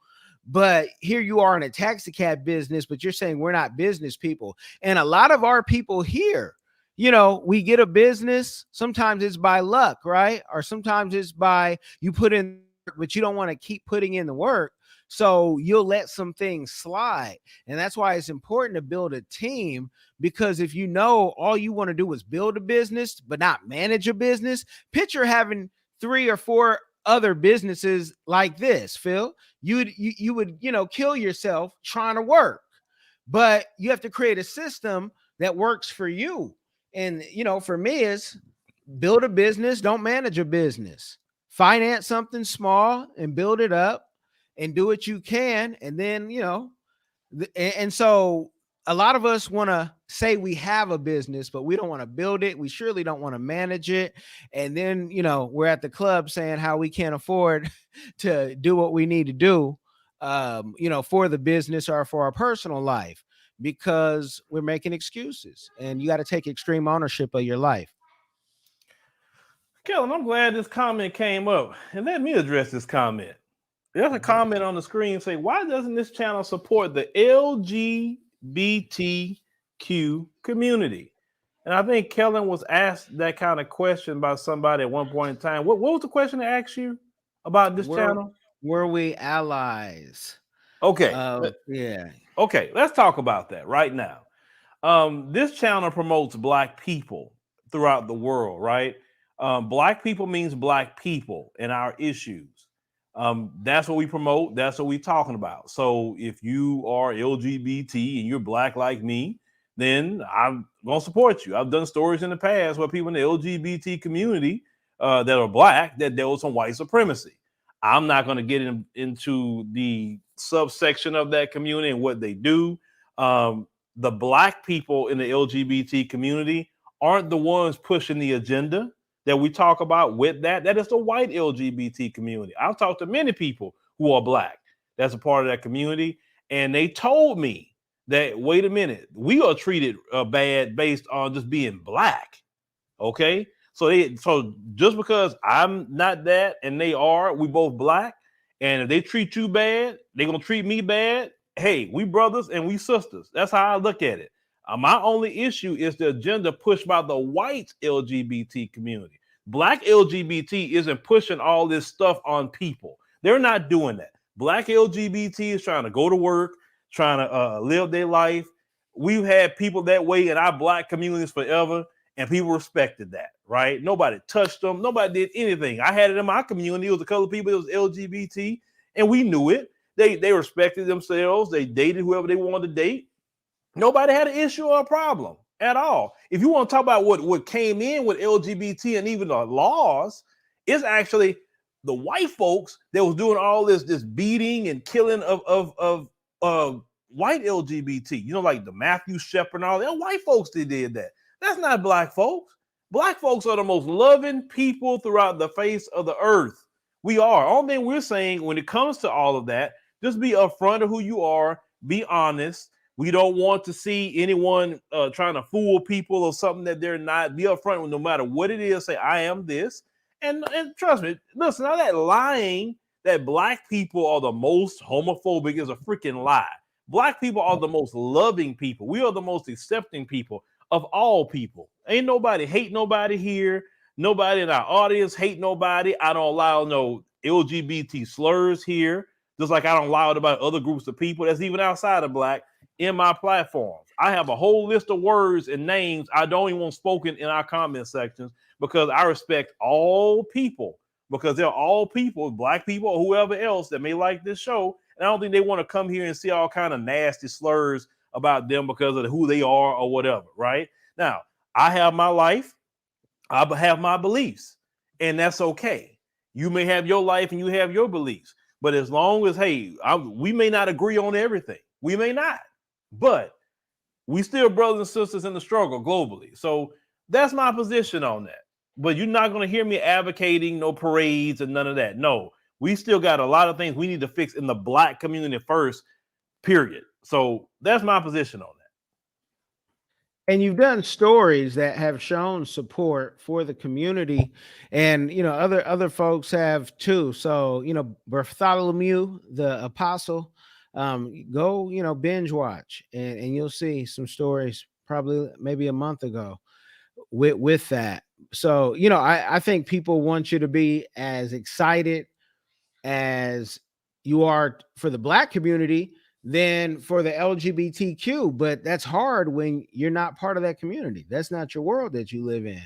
But here you are in a taxi cab business, but you're saying we're not business people. And a lot of our people here, we get a business. Sometimes it's by luck, right? Or sometimes it's by you put in, but you don't want to keep putting in the work. So you'll let some things slide. And that's why it's important to build a team, because if all you want to do is build a business, but not manage a business, picture having 3 or 4 other businesses like this, Phil. You would, kill yourself trying to work. But you have to create a system that works for you. And, for me, is build a business, don't manage a business. Finance something small and build it up and do what you can. And then, and so a lot of us want to say we have a business, but we don't want to build it. We surely don't want to manage it. And then, we're at the club saying how we can't afford to do what we need to do, for the business or for our personal life, because we're making excuses. And you got to take extreme ownership of your life.
Kellen, I'm glad this comment came up, and let me address this comment. There's a comment on the screen saying, why doesn't this channel support the LGBTQ community? And I think Kellen was asked that kind of question by somebody at one point in time. What was the question they asked you about this channel?
Were we allies?
Okay.
Yeah.
Okay, let's talk about that right now. This channel promotes black people throughout the world, right? Black people means black people and our issues. That's what we promote. That's what we're talking about. So if you are LGBT and you're black like me, then I'm going to support you. I've done stories in the past where people in the LGBT community that are black that dealt with some white supremacy. I'm not going to get into the subsection of that community and what they do. The black people in the LGBT community aren't the ones pushing the agenda that we talk about with that. That is the white LGBT community. I've talked to many people who are black that's a part of that community, and they told me that, wait a minute, we are treated bad based on just being black. Okay, So just because I'm not that and they are, we both black, and if they treat you bad, they're gonna treat me bad. Hey, we brothers and we sisters. That's how I look at it. My only issue is the agenda pushed by the white LGBT community. Black LGBT isn't pushing all this stuff on people. They're not doing that. Black LGBT is trying to go to work, trying to live their life. We've had people that way in our black communities forever, and people respected that, right? Nobody touched them. Nobody did anything. I had it in my community. It was a couple of people that was LGBT, and we knew it. They respected themselves. They dated whoever they wanted to date. Nobody had an issue or a problem at all. If you want to talk about what came in with LGBT and even the laws, it's actually the white folks that was doing all this beating and killing of white LGBT. You know, like the Matthew Shepard and all that. White folks that did that. That's not black folks. Black folks are the most loving people throughout the face of the earth. We are. Only thing we're saying when it comes to all of that, just be upfront of who you are. Be honest. We don't want to see anyone trying to fool people or something that they're not. Be upfront with no matter what it is. Say, I am this. And trust me, listen, all that lying that black people are the most homophobic is a freaking lie. Black people are the most loving people. We are the most accepting people of all people. Ain't nobody hate nobody here. Nobody in our audience hate nobody. I don't allow no LGBT slurs here, just like I don't allow it about other groups of people that's even outside of black in my platforms. I have a whole list of words and names I don't even want spoken in our comment sections because I respect all people, because they're all people, black people or whoever else that may like this show. And I don't think they want to come here and see all kind of nasty slurs about them because of who they are or whatever, right? Now, I have my life. I have my beliefs, and that's okay. You may have your life and you have your beliefs, but as long as, hey, we may not agree on everything. We may not, but we still brothers and sisters in the struggle globally. So that's my position on that. But you're not going to hear me advocating no parades and none of that. No, we still got a lot of things we need to fix in the black community first, period. So that's my position on that.
And you've done stories that have shown support for the community, and you know other folks have too. So you know Bartholomew the Apostle, go binge watch, and you'll see some stories probably maybe a month ago with that. So you know I think people want you to be as excited as you are for the black community than for the LGBTQ, but that's hard when you're not part of that community. That's not your world that you live in.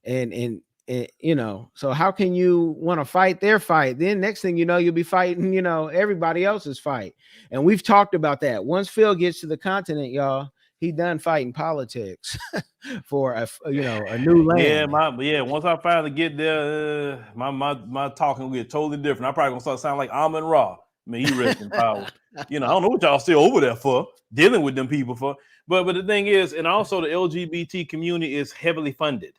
And you know, so how can you want to fight their fight? Then next thing you know, you'll be fighting, everybody else's fight. And we've talked about that. Once Phil gets to the continent, y'all, he done fighting politics for a new land.
Once I finally get there, my talking will get totally different. I'm probably gonna start sounding like Amon Ra. I mean, he rest in power. I don't know what y'all still over there for, dealing with them people for. But the thing is, and also the LGBT community is heavily funded.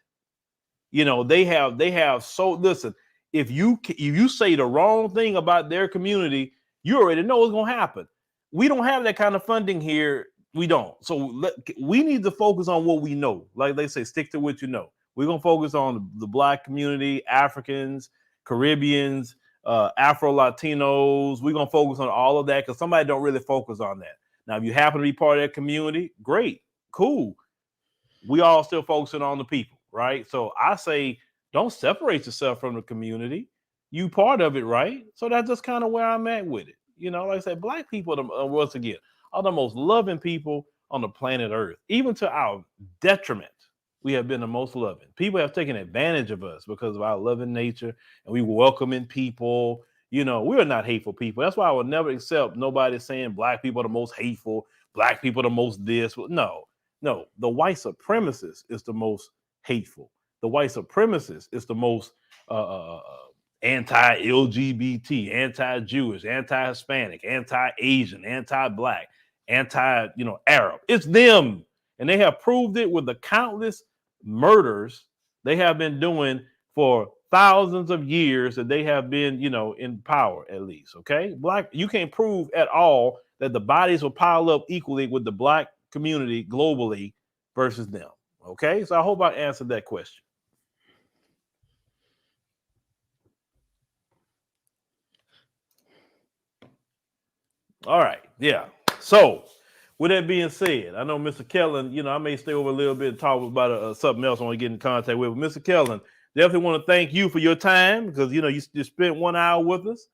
They have so listen. If you say the wrong thing about their community, you already know what's gonna happen. We don't have that kind of funding here. We don't. So we need to focus on what we know. Like they say, stick to what you know. We're gonna focus on the black community, Africans, Caribbeans, Afro-Latinos. We're going to focus on all of that because somebody don't really focus on that. Now, if you happen to be part of that community, great, cool. We all still focusing on the people, right? So I say, don't separate yourself from the community. You part of it, right? So that's just kind of where I'm at with it. Like I said, black people, once again, are the most loving people on the planet Earth. Even to our detriment, we have been the most loving. People have taken advantage of us because of our loving nature, and we welcoming people. We are not hateful people. That's why I would never accept nobody saying black people are the most hateful, black people are the most this. No. The white supremacist is the most hateful. The white supremacist is the most anti-LGBT, anti-Jewish, anti-Hispanic, anti-Asian, anti-black, anti-Arab. It's them. And they have proved it with the countless murders they have been doing for thousands of years that they have been, in power at least. Okay. Black, you can't prove at all that the bodies will pile up equally with the black community globally versus them. Okay. So I hope I answered that question. All right. Yeah. So, with that being said, I know Mr. Kellen, you know, I may stay over a little bit and talk about something else I want to get in contact with. But Mr. Kellen, definitely want to thank you for your time because, you know, you spent 1 hour with us.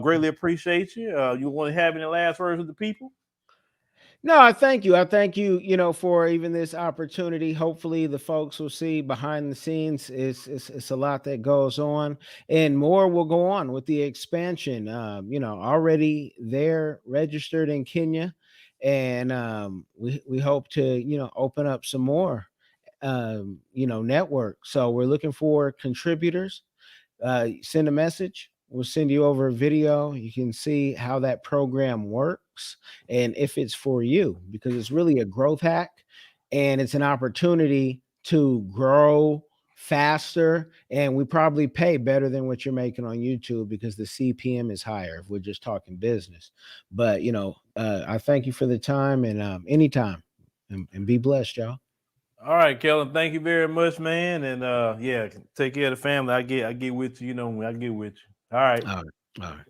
Greatly appreciate you. You want to have any last words with the people?
No, I thank you. I thank you, you know, for even this opportunity. Hopefully the folks will see behind the scenes. It's a lot that goes on, and more will go on with the expansion. You know, already they're registered in Kenya, and we hope to, you know, open up some more you know, network. So we're looking for contributors. Send a message. We'll send you over a video. You can see how that program works and if it's for you, because it's really a growth hack and it's an opportunity to grow faster. And we probably pay better than what you're making on YouTube because the CPM is higher if we're just talking business. But, you know, I thank you for the time and anytime and be blessed, y'all.
All right, Kellen. Thank you very much, man. And yeah, take care of the family. I get with you, you know, when I get with you. All right.
All right. All right.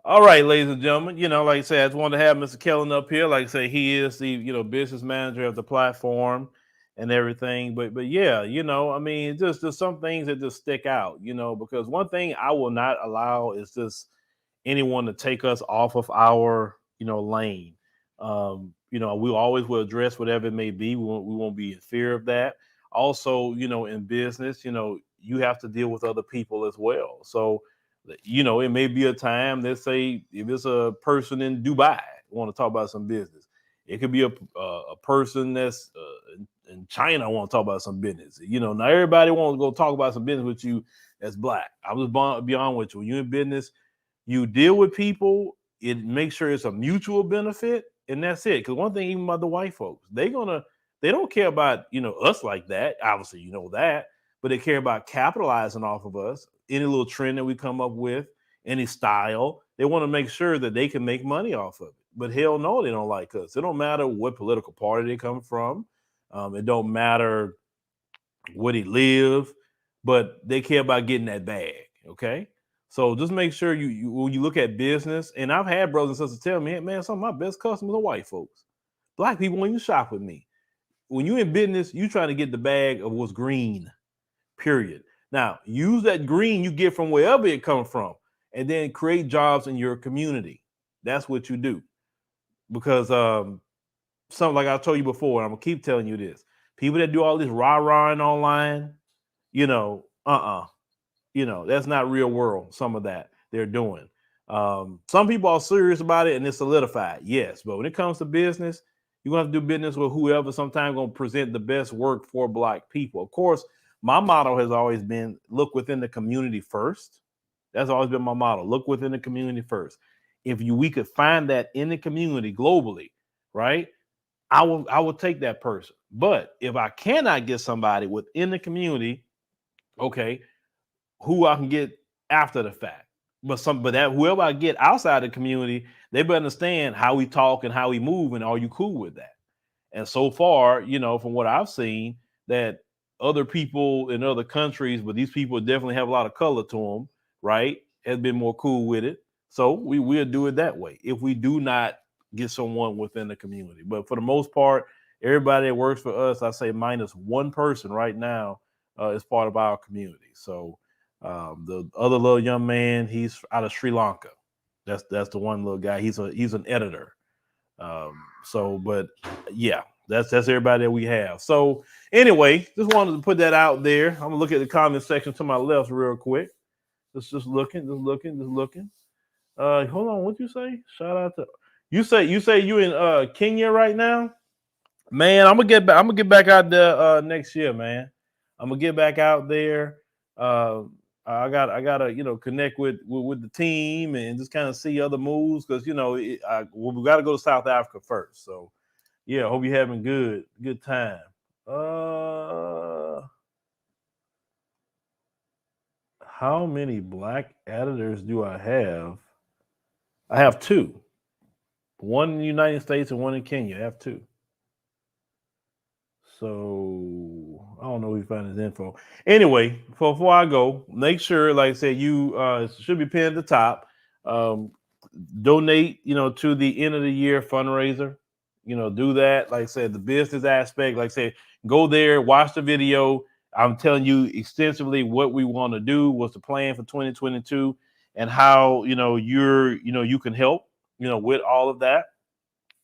All right, ladies and gentlemen. You know, like I said, I just wanted to have Mr. Kellen up here. Like I say, he is the, you know, business manager of the platform and everything. But yeah, you know, I mean, just some things that just stick out, you know, because one thing I will not allow is just anyone to take us off of our, you know, lane. You know, we always will address whatever it may be. We won't be in fear of that. Also, you know, in business, you know, you have to deal with other people as well. So, you know, it may be a time, let's say, if it's a person in Dubai want to talk about some business, it could be a person that's in China want to talk about some business. You know, not everybody wants to go talk about some business with you that's black. I was beyond with you. When you're in business, you deal with people, it makes sure it's a mutual benefit, and that's it. Because one thing, even about the white folks, they don't care about, you know, us like that. Obviously, you know that, but they care about capitalizing off of us. Any little trend that we come up with, any style, they want to make sure that they can make money off of it. But hell no, they don't like us. It don't matter what political party they come from. It don't matter where they live, but they care about getting that bag. Okay. So just make sure you when you look at business, and I've had brothers and sisters tell me, hey, man, some of my best customers are white folks. Black people, when you shop with me, when you're in business, you trying to get the bag of what's green, period. Now, use that green you get from wherever it comes from, and then create jobs in your community. That's what you do. Because something like I told you before, and I'm gonna keep telling you this: people that do all this rah-rahing online, you know, you know, that's not real world. Some of that they're doing. Some people are serious about it and it's solidified, yes. But when it comes to business, you're gonna have to do business with whoever sometimes gonna present the best work for black people. Of course, my motto has always been look within the community first. That's always been my motto. Look within the community first. If we could find that in the community globally, right? I will take that person. But if I cannot get somebody within the community, okay, who I can get after the fact. But that whoever I get outside the community, they better understand how we talk and how we move, and are you cool with that? And so far, you know, from what I've seen, that other people in other countries, but these people definitely have a lot of color to them, right? Has been more cool with it. So we will do it that way if we do not get someone within the community. But for the most part, everybody that works for us, I say minus one person right now is part of our community. So the other little young man, he's out of Sri Lanka. That's the one little guy. He's an editor. But yeah, that's everybody that we have. So anyway, just wanted to put that out there. I'm gonna look at the comment section to my left real quick. Just looking. Hold on, what you say? Shout out to you say you in Kenya right now? Man, I'm gonna get back out there next year, man. I'm gonna get back out there. I gotta you know connect with the team and just kind of see other moves because you know we got to go to South Africa first. So yeah, hope you're having good time. How many black editors do I have? I have two. One in the United States and one in Kenya. I have two. So I don't know if we find his info. Anyway, before I go, make sure, like I said, you should be pinned at the top. Donate, to the end of the year fundraiser. Do that. Like I said, the business aspect, like I said, go there, watch the video. I'm telling you extensively what we want to do, what's the plan for 2022, and how, you can help, with all of that.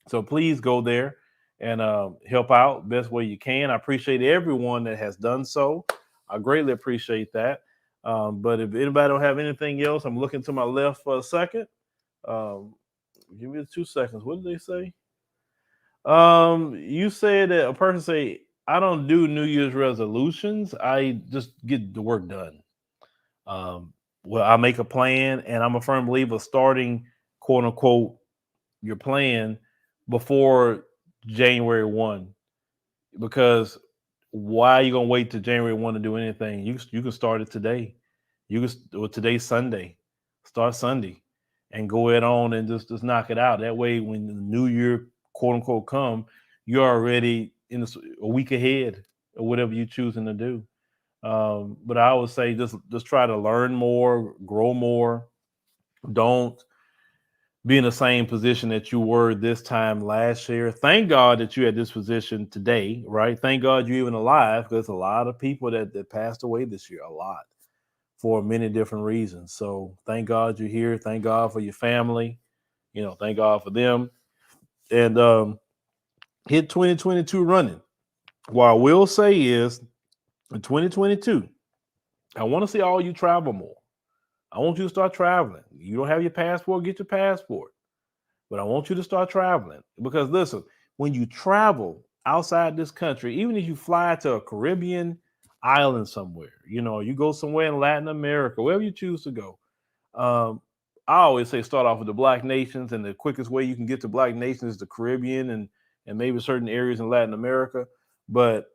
So please go there and help out best way you can. I appreciate everyone that has done so. I greatly appreciate that. But if anybody don't have anything else, I'm looking to my left for a second. Give me 2 seconds. What did they say? You said that a person say, I don't do New Year's resolutions. I just get the work done. Well, I make a plan, and I'm a firm believer starting, quote unquote, your plan before January 1, because why are you gonna wait to January 1 to do anything? You can start it today. Today's Sunday. Start Sunday and go it on and just knock it out. That way, when the new year, quote unquote, come, you're already a week ahead of whatever you're choosing to do. But I would say just try to learn more, grow more. Don't be in the same position that you were this time last year. Thank God that you're at this position today, right? Thank God you're even alive, because a lot of people that passed away this year, a lot, for many different reasons. So thank God you're here. Thank God for your family. Thank God for them. And hit 2022 running. What I will say is, in 2022, I want to see all you travel more. I want you to start traveling. You don't have your passport, get your passport. But I want you to start traveling, because listen, when you travel outside this country, even if you fly to a Caribbean island somewhere, you go somewhere in Latin America, wherever you choose to go. I always say start off with the Black nations, and the quickest way you can get to Black nations is the Caribbean and maybe certain areas in Latin America. But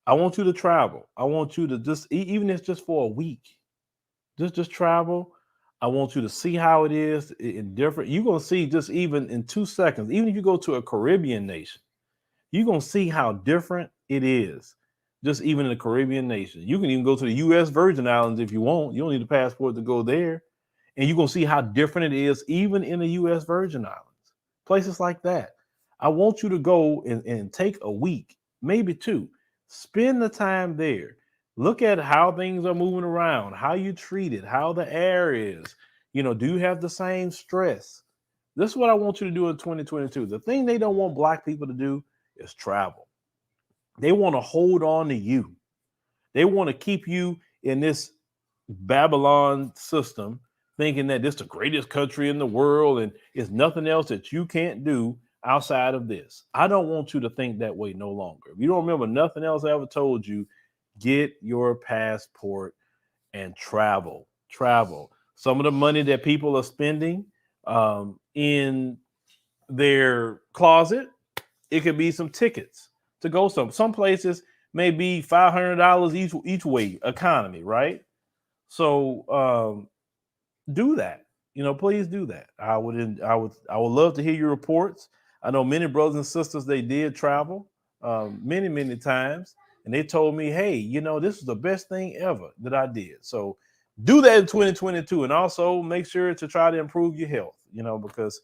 I want you to travel. I want you to just, even if it's just for a week, just travel. I want you to see how it is in different. You're going to see, just even in 2 seconds, even if you go to a Caribbean nation, you're going to see how different it is. Just even in the Caribbean nation. You can even go to the U.S. Virgin Islands if you want. You don't need a passport to go there. And you're going to see how different it is even in the U.S. Virgin Islands. Places like that. I want you to go and take a week, maybe 2. Spend the time there. Look at how things are moving around, how you treat it, how the air is. Do you have the same stress? This is what I want you to do in 2022. The thing they don't want Black people to do is travel. They want to hold on to you. They want to keep you in this Babylon system, thinking that this is the greatest country in the world and it's nothing else that you can't do outside of this. I don't want you to think that way no longer. If you don't remember nothing else I ever told you, get your passport and travel. Some of the money that people are spending in their closet, it could be some tickets to go some places may be $500 each way economy, right? So do that. Please do that. I would love to hear your reports. I know many brothers and sisters, they did travel many times, and they told me, hey, this is the best thing ever that I did. So do that in 2022, and also make sure to try to improve your health, because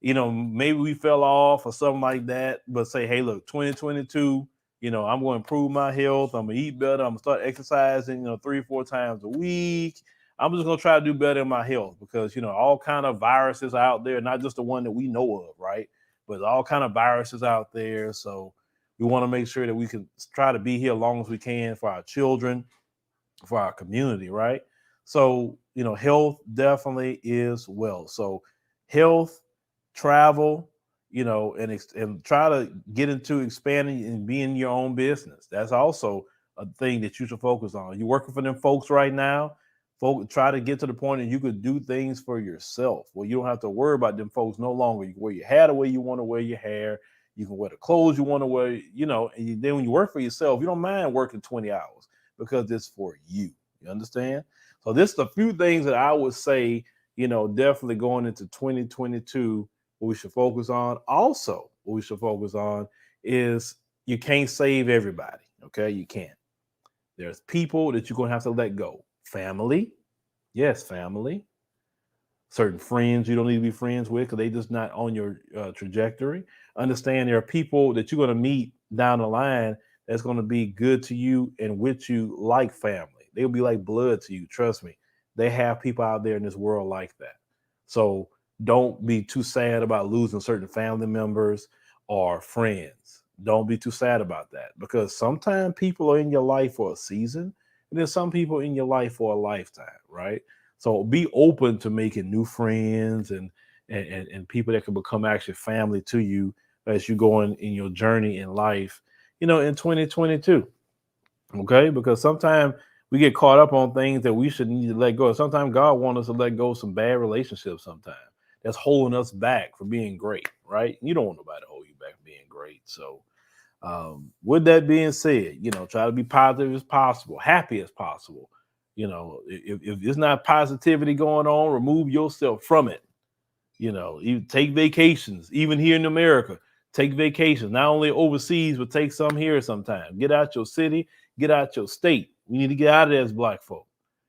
maybe we fell off or something like that, but say, hey, look, 2022, I'm going to improve my health. I'm going to eat better. I'm going to start exercising, 3 or 4 times a week. I'm just going to try to do better in my health, because, all kind of viruses are out there, not just the one that we know of, right? But all kind of viruses out there. So we want to make sure that we can try to be here as long as we can for our children, for our community, right? So, health definitely is wealth. So health, travel, and try to get into expanding and being your own business. That's also a thing that you should focus on. You're working for them folks right now. Try to get to the point that you could do things for yourself. Well, you don't have to worry about them folks no longer. You can wear your hair the way you want to wear your hair. You can wear the clothes you want to wear, and then when you work for yourself, you don't mind working 20 hours because it's for you. You understand? So this is a few things that I would say, definitely going into 2022, what we should focus on. Also, what we should focus on is you can't save everybody. Okay, you can't. There's people that you're going to have to let go. Family. Yes, family. Certain friends you don't need to be friends with because they just not on your trajectory. Understand there are people that you're going to meet down the line that's going to be good to you and with you like family. They'll be like blood to you. Trust me. They have people out there in this world like that. So don't be too sad about losing certain family members or friends. Don't be too sad about that because sometimes people are in your life for a season and then some people in your life for a lifetime, right? So be open to making new friends and people that can become actually family to you as you go in your journey in life, in 2022. Okay, because sometimes we get caught up on things that we should need to let go. Sometimes God wants us to let go of some bad relationships sometimes that's holding us back from being great, right? You don't want nobody to hold you back from being great. So with that being said, try to be positive as possible, happy as possible. If it's not positivity going on, remove yourself from it. You take vacations, even here in America, take vacations, not only overseas, but take some here sometime. Get out your city, get out your state. We need to get out of there as Black folk.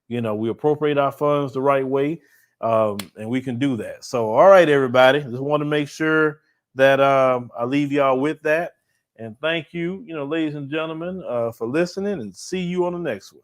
We appropriate our funds the right way, and we can do that. So, all right, everybody, just want to make sure that I leave y'all with that. And thank you, ladies and gentlemen, for listening, and see you on the next one.